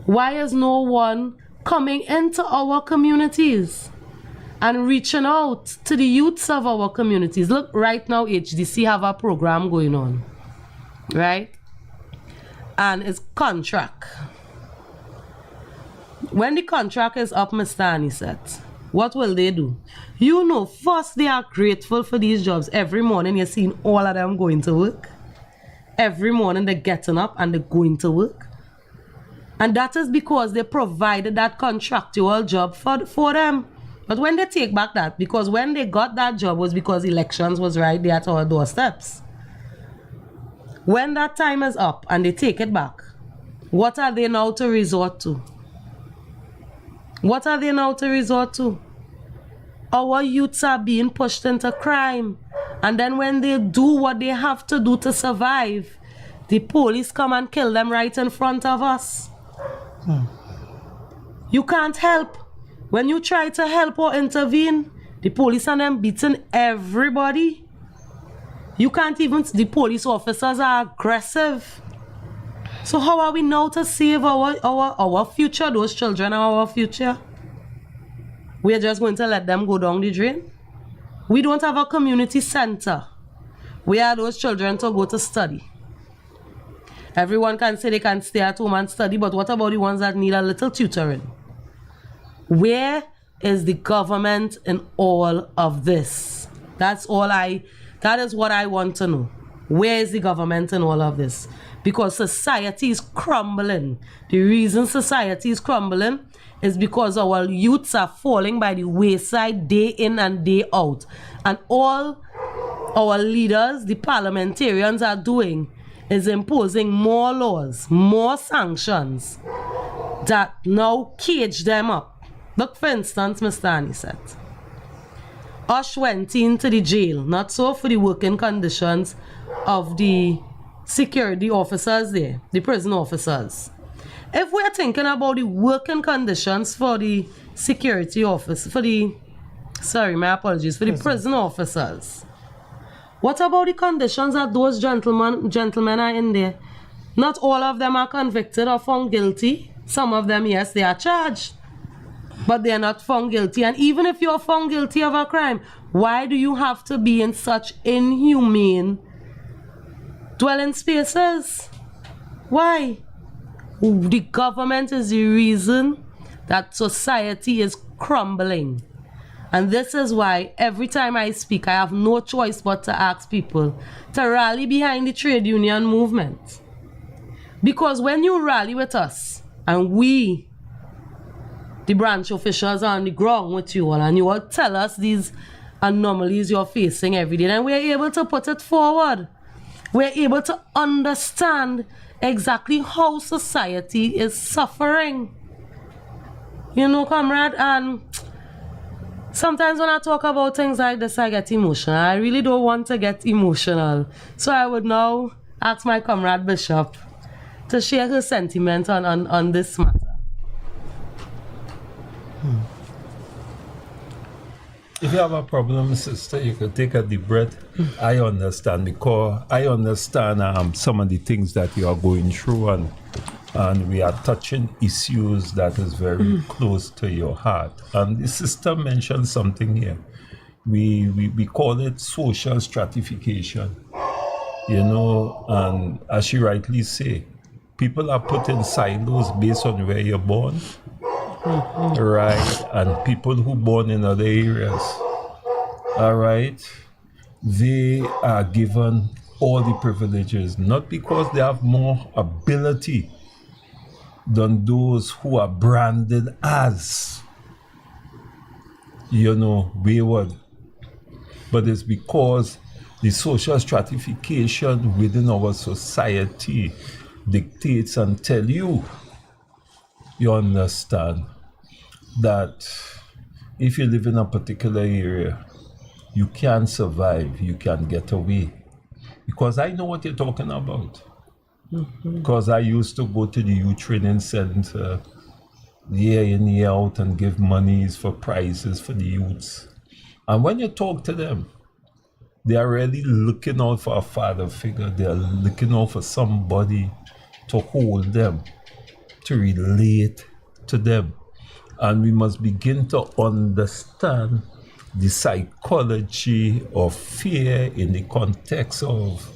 Why is no one coming into our communities and reaching out to the youths of our communities? Look, right now HDC have a program going on, right? And it's contract. When the contract is up, Mr. Anisette, what will they do? You know, first they are grateful for these jobs. Every morning you're seeing all of them going to work. Every morning they're getting up and they're going to work. And that is because they provided that contractual job for them. But when they take back that, because when they got that job was because elections was right there at our doorsteps. When that time is up and they take it back, what are they now to resort to? What are they now to resort to? Our youths are being pushed into crime. And then when they do what they have to do to survive, the police come and kill them right in front of us. You can't help. When you try to help or intervene, the police and them beating everybody. You can't even, the police officers are aggressive. So how are we now to save our future, those children are our future? We are just going to let them go down the drain? We don't have a community center where those children to go to study. Everyone can say they can stay at home and study, but what about the ones that need a little tutoring? Where is the government in all of this? That is what I want to know. Where is the government in all of this? Because society is crumbling. The reason society is crumbling is because our youths are falling by the wayside day in and day out. And all our leaders, the parliamentarians, are doing is imposing more laws, more sanctions that now cage them up. Look, for instance, Mr. Anisette. Ush went into the jail, not so for the working conditions of the security officers there, the prison officers. If we're thinking about the working conditions for the security office, for the prison officers, what about the conditions that those gentlemen are in there? Not all of them are convicted or found guilty. Some of them, yes, they are charged, but they are not found guilty. And even if you're found guilty of a crime, why do you have to be in such inhumane dwelling spaces? Why? The government is the reason that society is crumbling. And this is why every time I speak, I have no choice but to ask people to rally behind the trade union movement. Because when you rally with us, and we, the branch officials, are on the ground with you all, and you all tell us these anomalies you're facing every day, then we're able to put it forward. We're able to understand exactly how society is suffering. You know, comrade, and sometimes when I talk about things like this, I get emotional. I really don't want to get emotional. So I would now ask my comrade Bishop to share his sentiment on this matter. If you have a problem, sister, you can take a deep breath. I understand, because I understand some of the things that you are going through, and we are touching issues that is very close to your heart. And the sister mentioned something here. We call it social stratification, you know, and as she rightly say, people are put in silos based on where you're born. Right, and people who born in other areas, all right, they are given all the privileges, not because they have more ability than those who are branded as, you know, wayward, but it's because the social stratification within our society dictates and tell you, you understand that if you live in a particular area, you can survive, you can get away. Because I know what you're talking about. Because I used to go to the youth training center year in, year out and give monies for prizes for the youths. And when you talk to them, they are really looking out for a father figure. They are looking out for somebody to hold them, to relate to them. And we must begin to understand the psychology of fear in the context of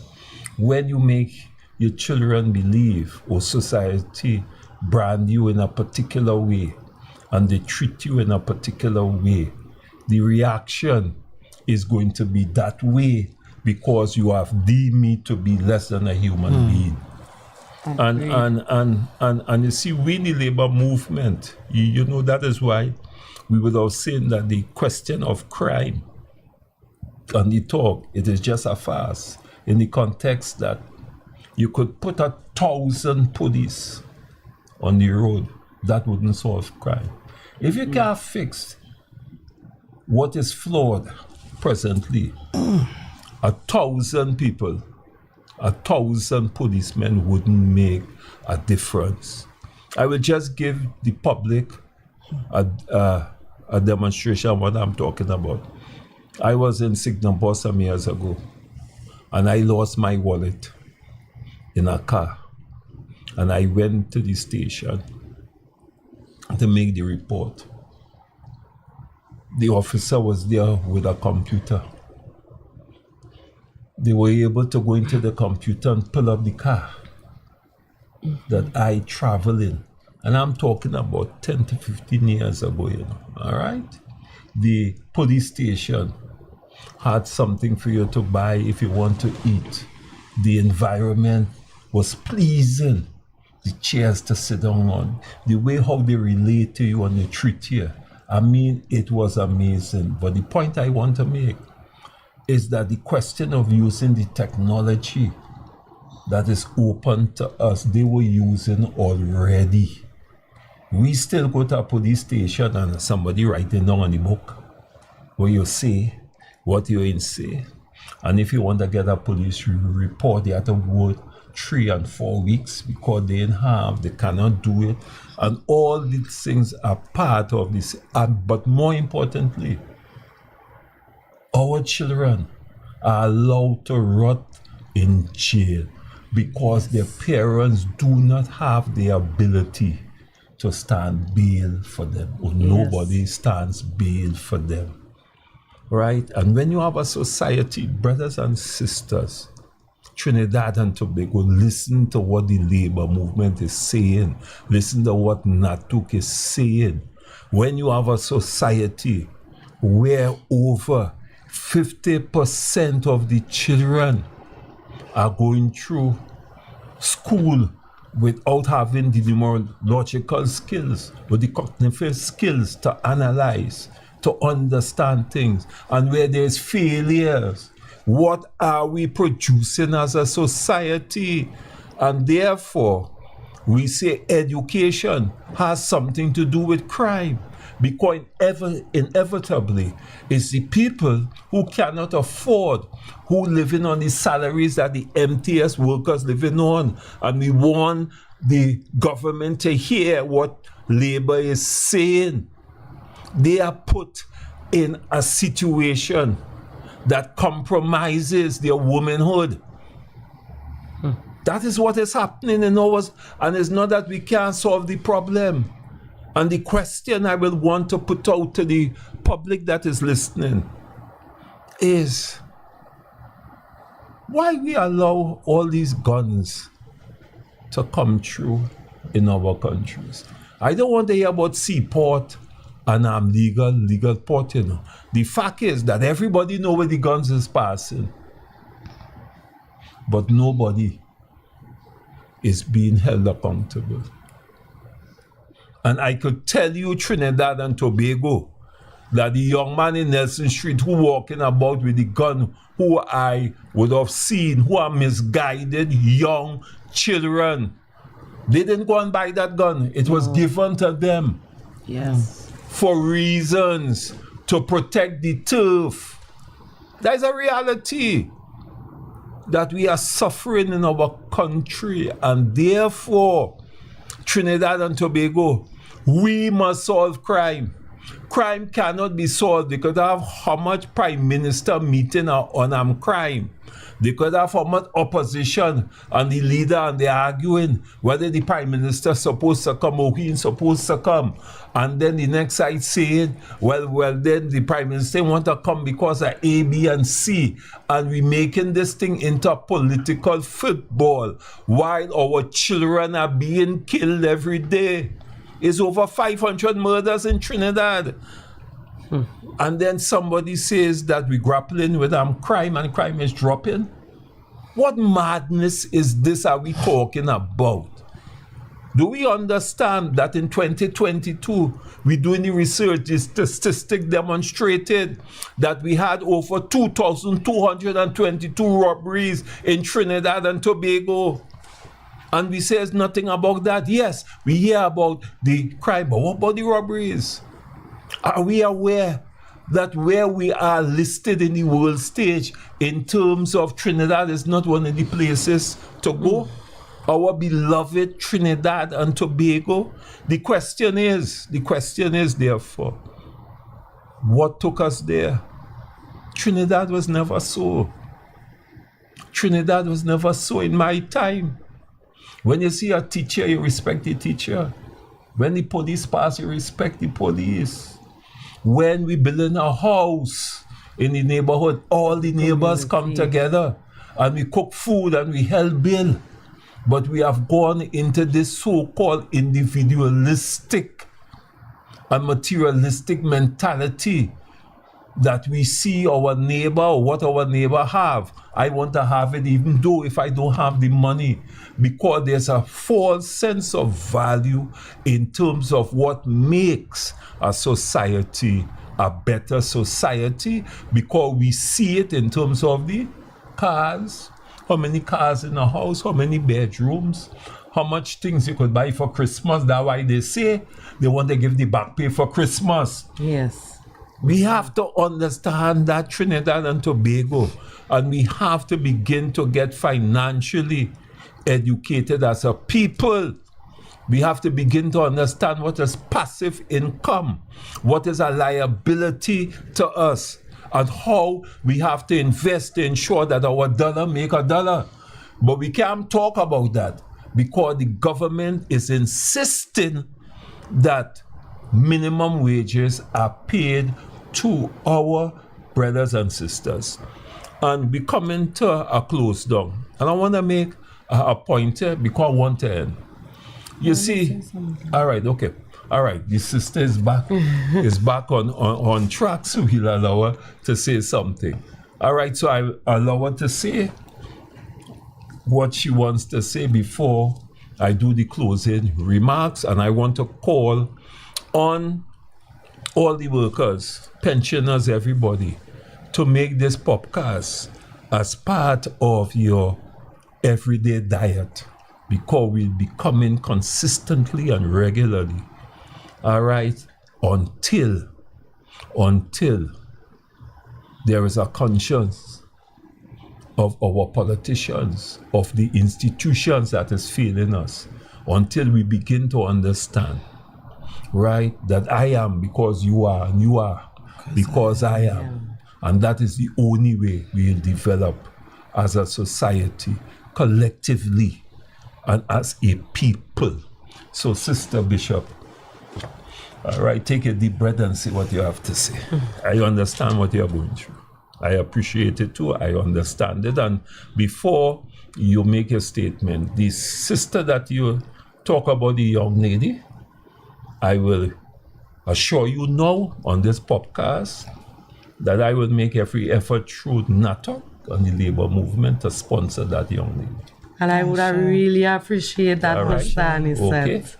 when you make your children believe, or society brand you in a particular way and they treat you in a particular way, the reaction is going to be that way because you have deemed me to be less than a human being. And you see, we in the labor movement, you know, that is why we would have seen that the question of crime on the talk, it is just a farce in the context that you could put 1,000 police on the road, that wouldn't solve crime. If you can't fix what is flawed presently, 1,000 people, 1,000 policemen wouldn't make a difference. I will just give the public a demonstration what I'm talking about. I was in Singapore some years ago, and I lost my wallet in a car, and I went to the station to make the report. The officer was there with a computer. They were able to go into the computer and pull up the car that I travel in. And I'm talking about 10 to 15 years ago, you know, all right? The police station had something for you to buy if you want to eat. The environment was pleasing. the chairs to sit down on, the way how they relate to you and they treat you. I mean, it was amazing. But the point I want to make is that the question of using the technology that is open to us, they were using already. We still go to a police station and somebody writing down on the book where you say what you ain't say. And if you want to get a police report, you have to wait 3 and 4 weeks because they cannot do it. And all these things are part of this. But more importantly, our children are allowed to rot in jail because their parents do not have the ability to stand bail for them, or nobody stands bail for them. Right? And when you have a society, brothers and sisters, Trinidad and Tobago, listen to what the labor movement is saying. Listen to what NATUC is saying. When you have a society where over 50% of the children are going through school without having the numerological skills or the cognitive skills to analyze, to understand things, and where there's failures, what are we producing as a society? And therefore, we say education has something to do with crime, because inevitably it's the people who cannot afford, who living on the salaries that the MTS workers living on, and we want the government to hear what labor is saying. They are put in a situation that compromises their womanhood. That is what is happening in ours, and it's not that we can't solve the problem. And the question I will want to put out to the public that is listening is, why we allow all these guns to come through in our countries? I don't want to hear about seaport and legal port, you know. The fact is that everybody know where the guns is passing, but nobody is being held accountable. And I could tell you, Trinidad and Tobago, that the young man in Nelson Street who walking about with the gun, who I would have seen, who are misguided young children, they didn't go and buy that gun. It was given to them. Yes. For reasons to protect the turf. That is a reality that we are suffering in our country, and therefore, Trinidad and Tobago, we must solve crime. Crime cannot be solved because of how much Prime Minister meeting on crime. Because of how much opposition and the leader, and they're arguing whether the Prime Minister supposed to come or he ain't supposed to come. And then the next side saying, well, then the Prime Minister want to come because of A, B, and C. And we making this thing into political football while our children are being killed every day. It's over 500 murders in Trinidad. And then somebody says that we're grappling with crime and crime is dropping. What madness is this are we talking about? Do we understand that in 2022, we're doing the research, the statistic demonstrated that we had over 2,222 robberies in Trinidad and Tobago? And we say nothing about that. Yes, we hear about the crime, but what about the robberies? Are we aware that where we are listed in the world stage in terms of Trinidad is not one of the places to go? Our beloved Trinidad and Tobago. The question is therefore, what took us there? Trinidad was never so. Trinidad was never so in my time. When you see a teacher, you respect the teacher. When the police pass, you respect the police. When we build a house in the neighborhood, all the neighbors come together and we cook food and we help build. But we have gone into this so-called individualistic and materialistic mentality that we see our neighbor or what our neighbor have. I want to have it even though if I don't have the money, because there's a false sense of value in terms of what makes a society a better society, because we see it in terms of the cars, how many cars in a house, how many bedrooms, how much things you could buy for Christmas. That's why they say they want to give the back pay for Christmas. Yes. We have to understand that Trinidad and Tobago, and we have to begin to get financially educated as a people. We have to begin to understand what is passive income, what is a liability to us, and how we have to invest to ensure that our dollar make a dollar. But we can't talk about that because the government is insisting that minimum wages are paid to our brothers and sisters. And we coming to a close down. And I want to make a point here because I want to end. You see, all right, okay. All right, the sister is back, on track, so we'll allow her to say something. All right, so I allow her to say what she wants to say before I do the closing remarks, and I want to call on all the workers, pensioners, everybody, to make this podcast as part of your everyday diet, because we'll be coming consistently and regularly. All right, until there is a conscience of our politicians, of the institutions that is failing us, until we begin to understand, right, that I am because you are, and you are because I am. And that is the only way we will develop as a society, collectively, and as a people. So, Sister Bishop, all right, take a deep breath and say what you have to say. I understand what you're going through. I appreciate it too. I understand it. And before you make a statement, the sister that you talk about, the young lady, I will assure you now on this podcast that I will make every effort through NATUC and the labor movement to sponsor that young lady. And I would really appreciate that, Mr. Anisette.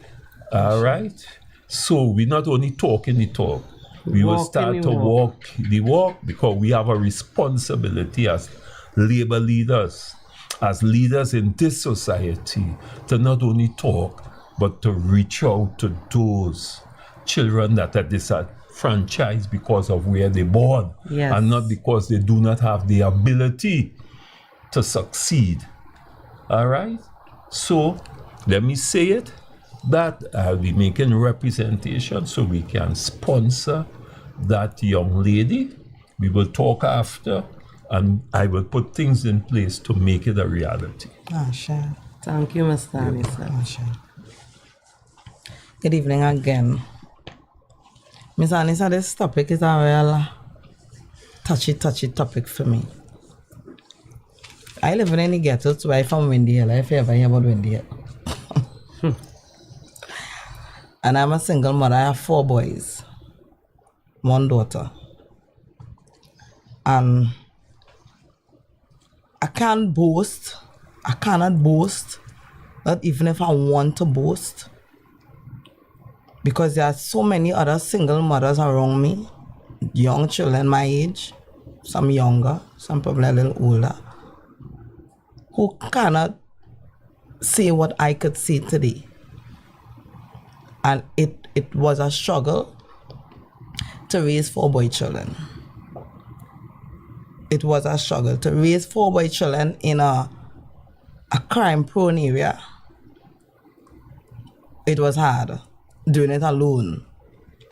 All right. So we're not only talking the talk, we will start to walk the walk, because we have a responsibility as labor leaders, as leaders in this society, to not only talk, but to reach out to those children that are disenfranchised because of where they're born, and not because they do not have the ability to succeed. All right? So let me say it, that I'll be making representation so we can sponsor that young lady. We will talk after, and I will put things in place to make it a reality. Sure. Thank you, Mr. Anisette. Sure. Good evening again. Ms. Anissa, this topic is a real touchy topic for me. I live in the ghetto, so I'm from Windy Hill, if you ever hear about Windy Hill. And I'm a single mother. I have 4 boys, 1 daughter. And I cannot boast, not even if I want to boast, because there are so many other single mothers around me, young children my age, some younger, some probably a little older, who cannot say what I could say today. And it was a struggle to raise 4 boy children. It was a struggle to raise 4 boy children in a crime-prone area. It was hard, doing it alone,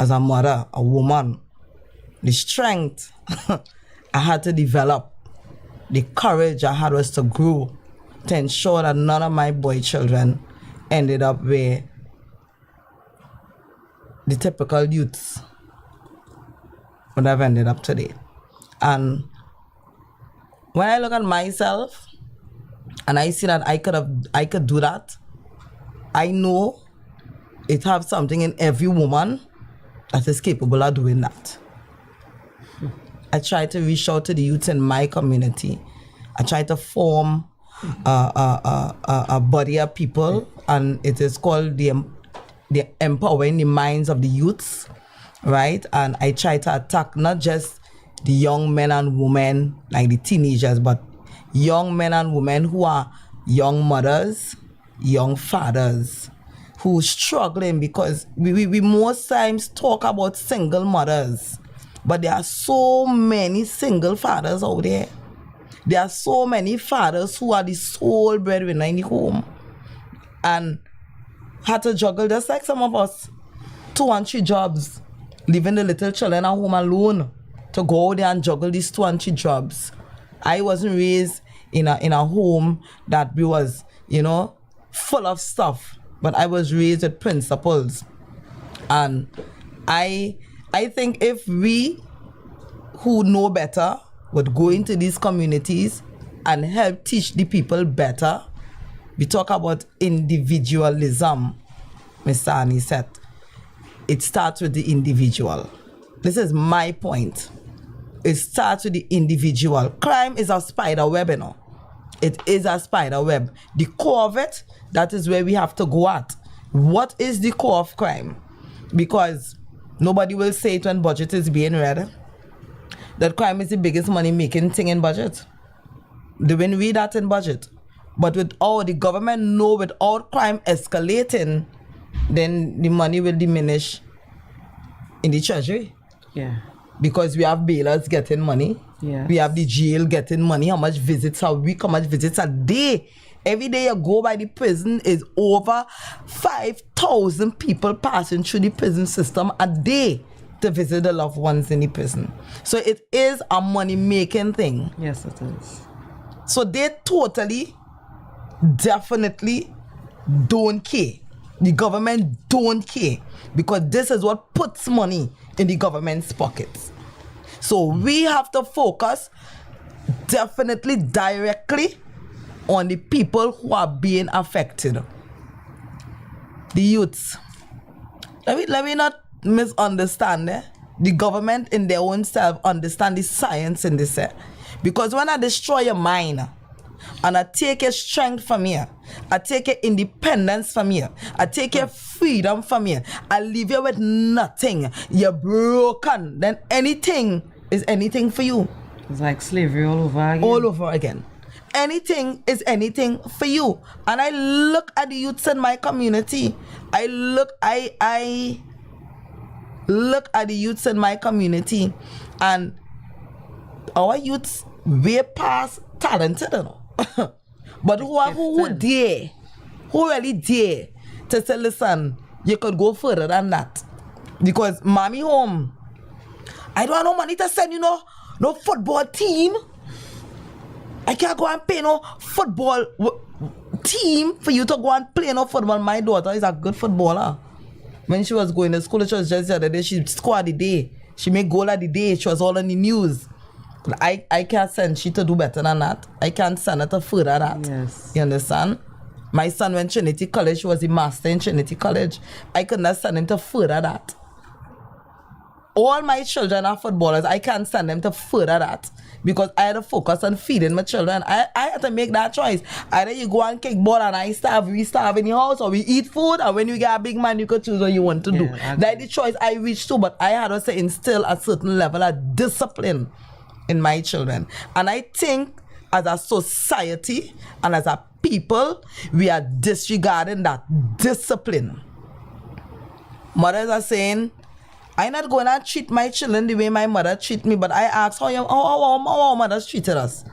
as a mother, a woman. The strength I had to develop, the courage I had was to grow, to ensure that none of my boy children ended up where the typical youths would have ended up today. And when I look at myself and I see that I could do that, I know it has something in every woman that is capable of doing that. I try to reach out to the youth in my community. I try to form a body of people, and it is called the empowering the minds of the youths, right? And I try to attack not just the young men and women, like the teenagers, but young men and women who are young mothers, young fathers, who are struggling, because we most times talk about single mothers, but there are so many single fathers out there. There are so many fathers who are the sole breadwinner in the home and had to juggle, just like some of us, 2 and 3 jobs, leaving the little children at home alone to go out there and juggle these 2 and 3 jobs. I wasn't raised in a home that we was, full of stuff, but I was raised with principles. And I think if we who know better would go into these communities and help teach the people better. We talk about individualism, Mr. Anisette. It starts with the individual. This is my point. It starts with the individual. Crime is a spider web, It is a spider web. The core of it, that is where we have to go at. What is the core of crime? Because nobody will say it when budget is being read, that crime is the biggest money-making thing in budget. They won't read that in budget. But with all the government know, without crime escalating, then the money will diminish in the treasury. Yeah. Because we have bailers getting money. Yes. We have the jail getting money. How much visits a week? How much visits a day? Every day you go by the prison is over 5,000 people passing through the prison system a day to visit the loved ones in the prison. So it is a money-making thing. Yes, it is. So they totally, definitely don't care. The government don't care, because this is what puts money in the government's pockets. So we have to focus definitely directly on the people who are being affected. The youths. Let me not misunderstand. The government in their own self understand the science in this. Because when I destroy your mind, and I take your strength from you, I take your independence from you, I take your freedom from you, I leave you with nothing, you're broken, then anything is anything for you. It's like slavery all over again. All over again. Anything is anything for you. And I look at the youths in my community. I look at the youths in my community, and our youths way past talented, but who really dare to say, listen, you could go further than that. Because mommy home, I don't have no money to send no football team. I can't go and pay no football team for you to go and play no football. My daughter is a good footballer. When she was going to school, she was just the other day, she scored the day. She made goal of the day. She was all in the news. I can't send she to do better than that. I can't send her to further that. Yes. You understand? My son went to Trinity College. She was a master in Trinity College. I could not send him to further that. All my children are footballers. I can't send them to further that, because I had to focus on feeding my children. I had to make that choice. Either you go and kick ball and we starve in your house, or we eat food, and when you get a big man, you could choose what you want to do. That's the choice I reached to, but I had to say instill a certain level of discipline in my children. And I think as a society and as a people, we are disregarding that discipline. Mothers are saying, I'm not going to treat my children the way my mother treat me, but I ask how our mothers treated us.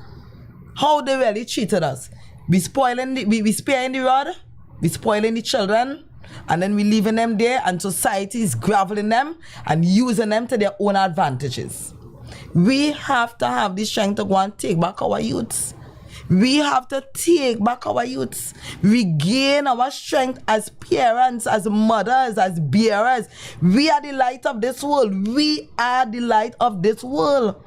How they really treated us. We sparing the rod, we spoiling the children, and then we leaving them there, and society is groveling them and using them to their own advantages. We have to have the strength to go and take back our youths. We have to take back our youths. Regain our strength as parents, as mothers, as bearers. We are the light of this world. We are the light of this world.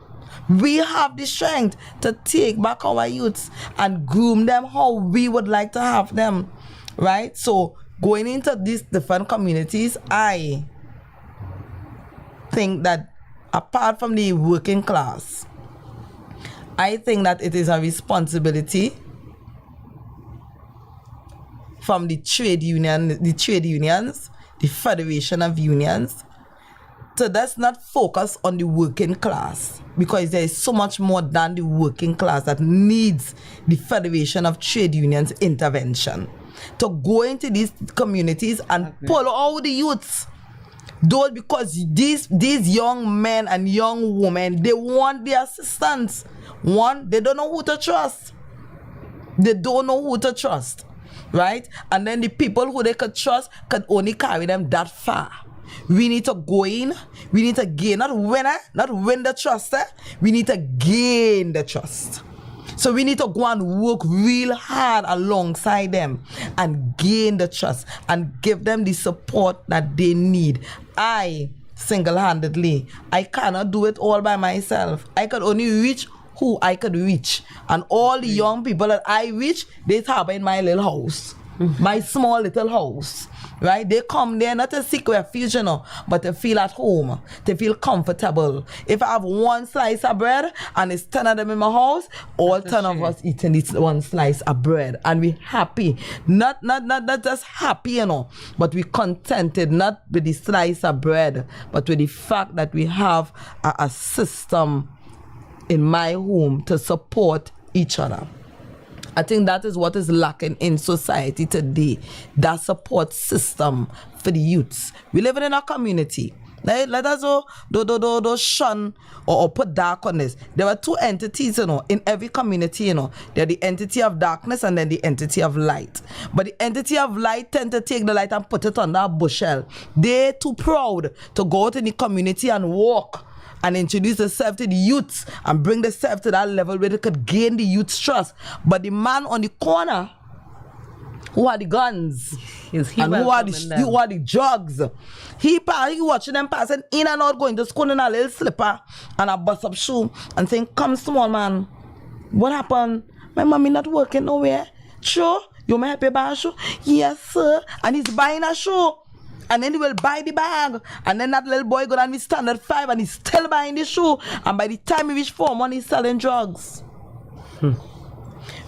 We have the strength to take back our youths and groom them how we would like to have them. Right? So going into these different communities, I think that apart from the working class, I think that it is a responsibility from the trade unions, the Federation of Unions, to just not focus on the working class, because there is so much more than the working class that needs the Federation of Trade Unions intervention. To go into these communities and pull out the youths. Those, because these young men and young women, they want the assistance. One, they don't know who to trust. They don't know who to trust, right? And then the people who they could trust could only carry them that far. We need to go in, we need to gain, not win the trust, we need to gain the trust. So we need to go and work real hard alongside them and gain the trust and give them the support that they need. I, single-handedly, I cannot do it all by myself. I could only reach who I could reach. And all the young people that I reach, they have in my little house, my small little house. Right? They come there not to seek refuge, but to feel at home, to feel comfortable. If I have one slice of bread and it's 10 of them in my house, all 10 of us eating this one slice of bread, and we happy. Not just happy, but we contented, not with the slice of bread, but with the fact that we have a system in my home to support each other. I think that is what is lacking in society today, that support system for the youths. We live in a community. Let us don't shun or put dark on this. There are two entities, in every community, They're the entity of darkness and then the entity of light. But the entity of light tend to take the light and put it under a bushel. They're too proud to go out in the community and walk and introduce themselves to the youths and bring themselves to that level where they could gain the youth's trust. But the man on the corner, who are the guns, and who are the drugs, he watching them passing in and out, going to school in a little slipper and a bust-up shoe and saying, "Come, small man, what happened? My mommy not working nowhere. Sure, you may help me buy a shoe?" "Yes, sir." And he's buying a shoe. And then he will buy the bag. And then that little boy go down with standard 5 and he's still buying the shoe. And by the time he reach 4 months, he's selling drugs.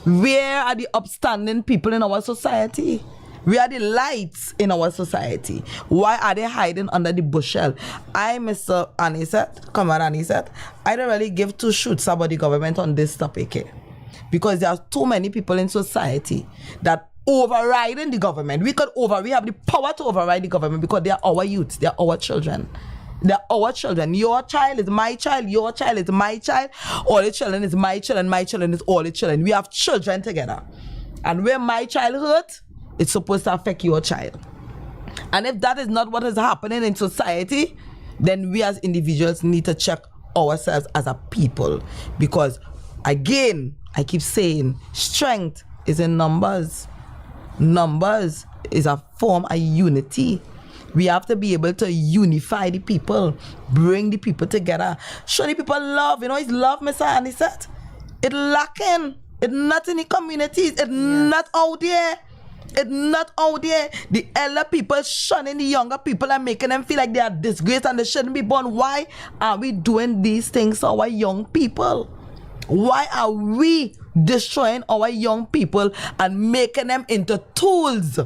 Where are the upstanding people in our society? Where are the lights in our society? Why are they hiding under the bushel? Mr. Anisette, Comrade Anisette, I don't really give two shoots about the government on this topic here. Because there are too many people in society that overriding the government. We have the power to override the government because they are our youth, they are our children. They're our children. Your child is my child, your child is my child, all the children is my children is all the children. We have children together. And where my child hurt, it's supposed to affect your child. And if that is not what is happening in society, then we as individuals need to check ourselves as a people. Because again, I keep saying, strength is in numbers. Numbers is a form of unity. We have to be able to unify the people, bring the people together, show the people love. It's love, Mr. Anisette. It's lacking. It's not in the communities. It's not out there. It's not out there. The elder people shunning the younger people and making them feel like they are disgraced and they shouldn't be born. Why are we doing these things to our young people? Why are we destroying our young people and making them into tools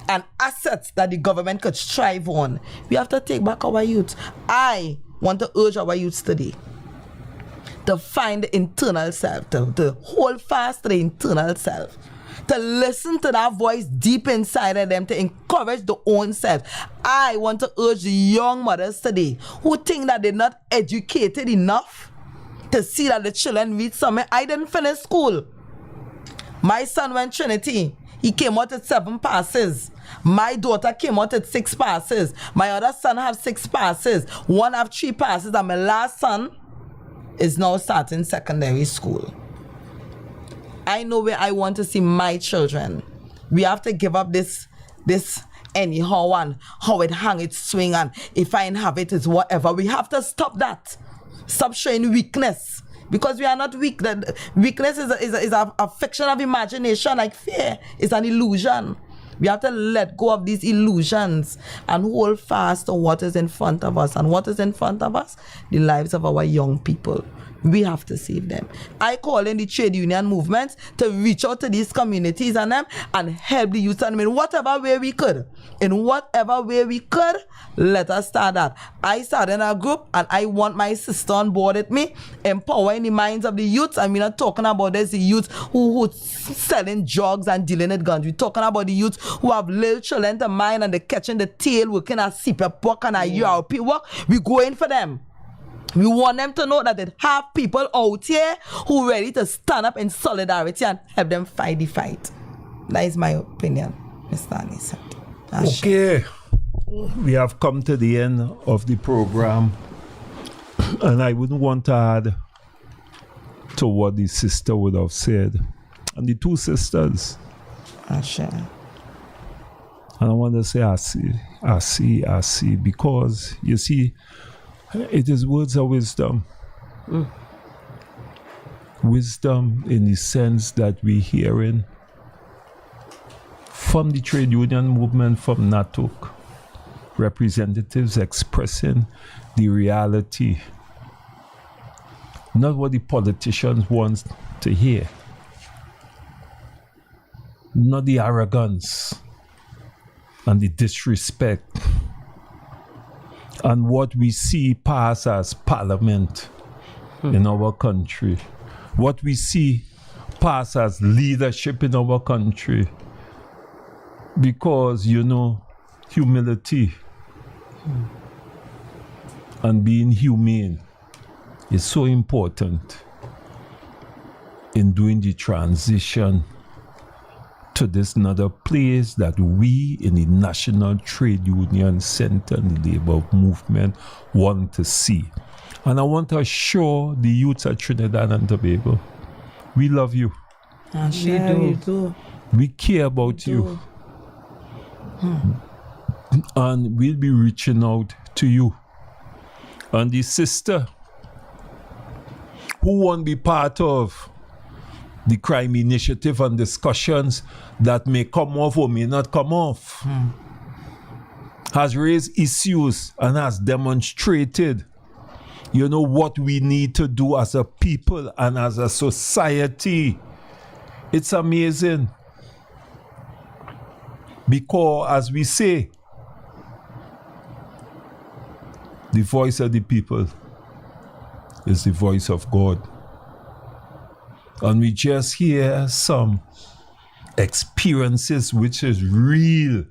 and assets that the government could strive on? We have to take back our youth. I want to urge our youth today to find the internal self, to hold fast to the internal self, to listen to that voice deep inside of them, to encourage their own self. I want to urge the young mothers today who think that they're not educated enough to see that the children read something. I didn't finish school. My son went Trinity. He came out at 7 passes. My daughter came out at 6 passes. My other son have 6 passes. One have 3 passes. And my last son is now starting secondary school. I know where I want to see my children. We have to give up this anyhow and how it hang, it swing, and if I ain't have it, it's whatever. We have to stop that. Stop showing weakness, because we are not weak. That weakness is a fiction of imagination, like fear. It's an illusion. We have to let go of these illusions and hold fast to what is in front of us. And what is in front of us? The lives of our young people. We have to save them. I call in the trade union movement to reach out to these communities and them and help the youth and in whatever way we could. In whatever way we could, let us start that. I started a group and I want my sister on board with me, empowering the minds of the youth. And we're not talking about this, the youth who selling drugs and dealing with guns. We're talking about the youth who have little children to mind and they're catching the tail, working at CPAP work and at URP work. We go in for them. We want them to know that they have people out here who are ready to stand up in solidarity and help them fight the fight. That is my opinion, Mr. Anissa. Okay. We have come to the end of the program. And I wouldn't want to add to what the sister would have said. And the two sisters. Ashe. And I want to say, I see, because you see, it is words of wisdom. Wisdom in the sense that we're hearing from the trade union movement, from NATUC, representatives expressing the reality, not what the politicians want to hear, not the arrogance and the disrespect, and what we see pass as parliament in our country, what we see pass as leadership in our country, because, you know, humility and being humane is so important in doing the transition to this another place that we in the National Trade Union Center and the Labour Movement want to see. And I want to assure the youths of Trinidad and Tobago, we love you. We do. We care about you. And we'll be reaching out to you. And the sister who won't be part of the crime initiative and discussions that may come off or may not come off, has raised issues and has demonstrated, you know, what we need to do as a people and as a society. It's amazing. Because, as we say, the voice of the people is the voice of God. And we just hear some experiences which is real.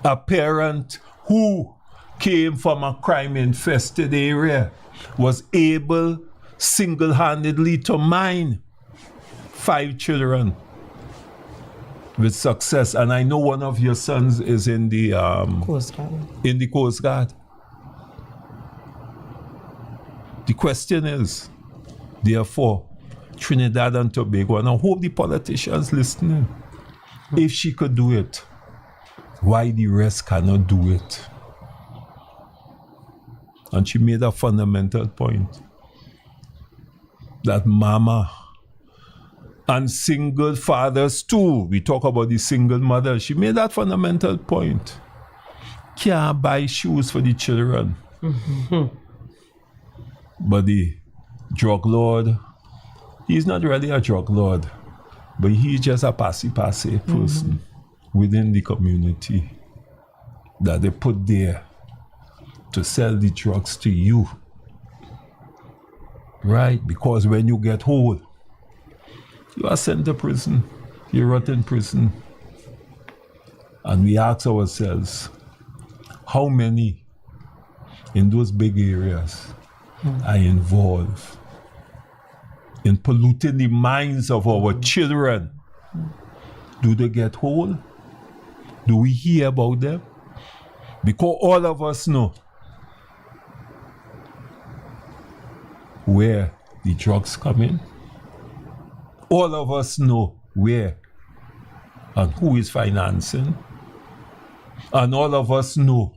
A parent who came from a crime-infested area was able single-handedly to mind 5 children with success. And I know one of your sons is in the Coast Guard. in the Coast Guard. The question is, therefore, Trinidad and Tobago, and I hope the politicians listening, if she could do it, why the rest cannot do it? And she made a fundamental point that mama and single fathers too, we talk about the single mother, she made that fundamental point. Can't buy shoes for the children. But the drug lord, he's not really a drug lord, but he's just a passy person within the community that they put there to sell the drugs to you. Right? Because when you get whole, you are sent to prison. You're rot in prison. And we ask ourselves, how many in those big areas are involved in polluting the minds of our children? Do they get whole? Do we hear about them? Because all of us know where the drugs come in. All of us know where and who is financing. And all of us know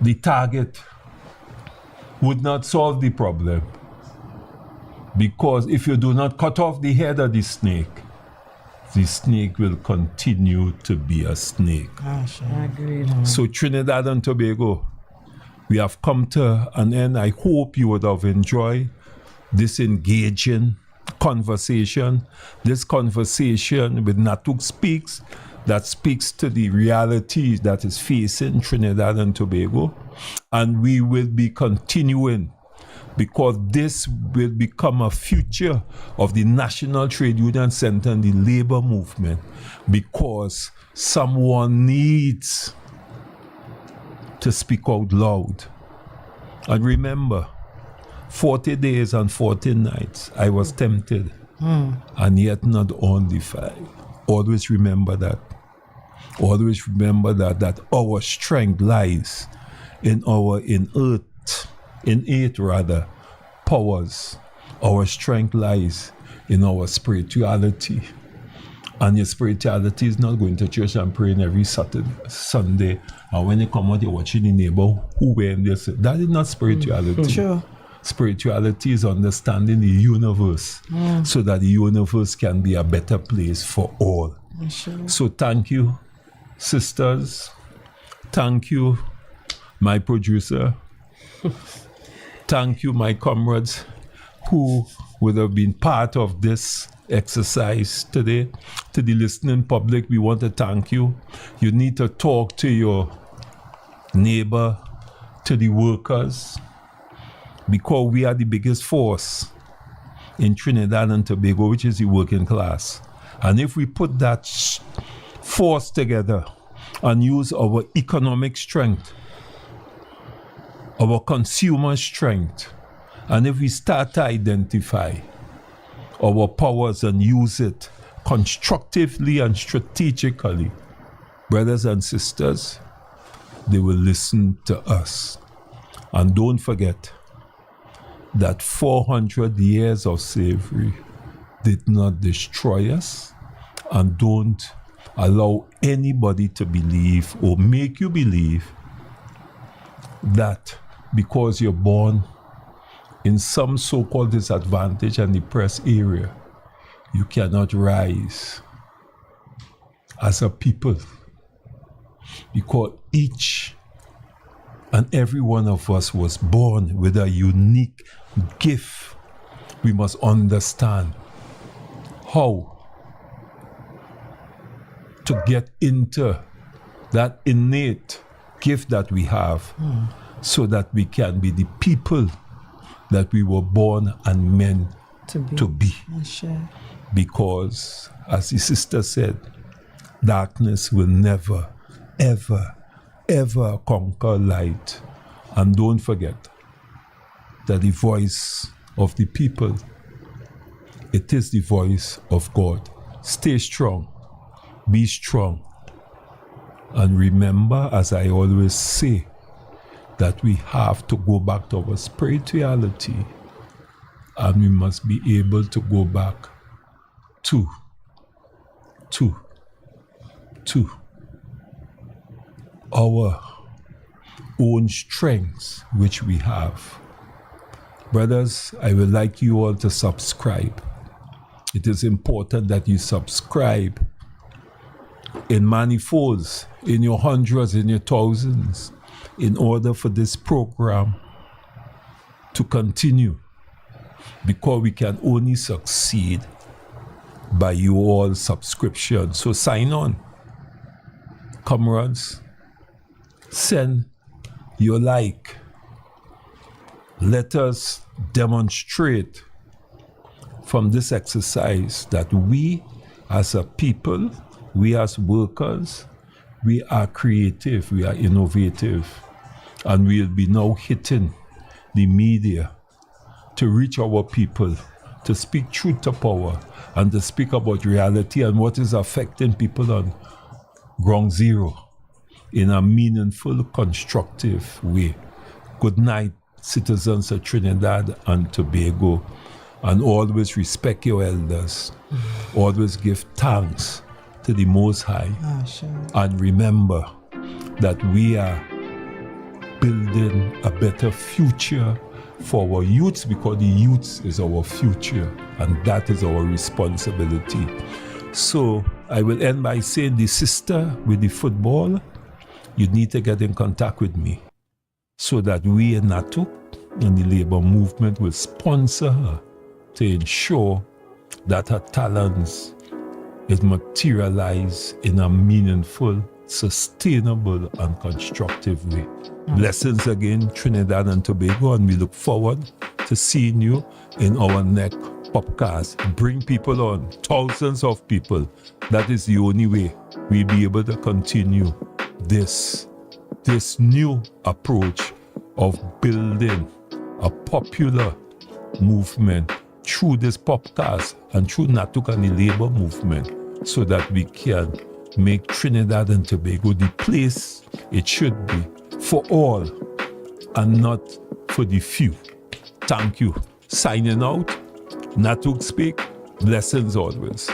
the target would not solve the problem. Because if you do not cut off the head of the snake, the snake will continue to be a snake. Agreed. So Trinidad and Tobago, we have come to an end. I hope you would have enjoyed this engaging conversation, this conversation with NATUC Speaks, that speaks to the reality that is facing Trinidad and Tobago. And we will be continuing, because this will become a future of the National Trade Union Center and the labor movement, because someone needs to speak out loud. And remember, 40 days and 40 nights I was tempted, and yet not only 5. Always remember that. Always remember that our strength lies in our innate powers. Our strength lies in our spirituality. And your spirituality is not going to church and praying every Sunday. And when you come out, you're watching the neighbor who wearing this. That is not spirituality. Sure. Spirituality is understanding the universe, so that the universe can be a better place for all. Sure. So thank you, sisters. Thank you, my producer. Thank you, my comrades who would have been part of this exercise today. To the listening public, we want to thank you. You need to talk to your neighbor, to the workers, because we are the biggest force in Trinidad and Tobago, which is the working class. And if we put that force together and use our economic strength, our consumer strength, and if we start to identify our powers and use it constructively and strategically, brothers and sisters, they will listen to us. And don't forget that 400 years of slavery did not destroy us, and don't allow anybody to believe or make you believe that because you're born in some so-called disadvantaged and depressed area, you cannot rise as a people. Because each and every one of us was born with a unique gift. We must understand how to get into that innate gift that we have, so that we can be the people that we were born and meant to be. Sure. Because, as the sister said, darkness will never, ever, ever conquer light. And don't forget that the voice of the people, it is the voice of God. Stay strong, be strong, and remember, as I always say, that we have to go back to our spirituality, and we must be able to go back to our own strengths which we have. Brothers, I would like you all to subscribe. It is important that you subscribe in manifolds, in your hundreds, in your thousands, in order for this program to continue, because we can only succeed by you all subscription. So sign on, comrades, send your like. Let us demonstrate from this exercise that we as a people, we as workers, we are creative, we are innovative, and we'll be now hitting the media to reach our people, to speak truth to power, and to speak about reality and what is affecting people on ground zero in a meaningful, constructive way. Good night, citizens of Trinidad and Tobago, and always respect your elders. Always give thanks to the Most High. Sure. And remember that we are building a better future for our youths, because the youths is our future, and that is our responsibility. So I will end by saying, the sister with the football, you need to get in contact with me so that we in NATUC and the labor movement will sponsor her to ensure that her talents is materialized in a meaningful, sustainable, and constructive way. Blessings again, Trinidad and Tobago, and we look forward to seeing you in our next podcast. Bring people on, thousands of people. That is the only way we'll be able to continue this new approach of building a popular movement through this podcast and through NATUC and the labor movement, so that we can make Trinidad and Tobago the place it should be for all and not for the few. Thank you. Signing out, NATUC Speak. Blessings always.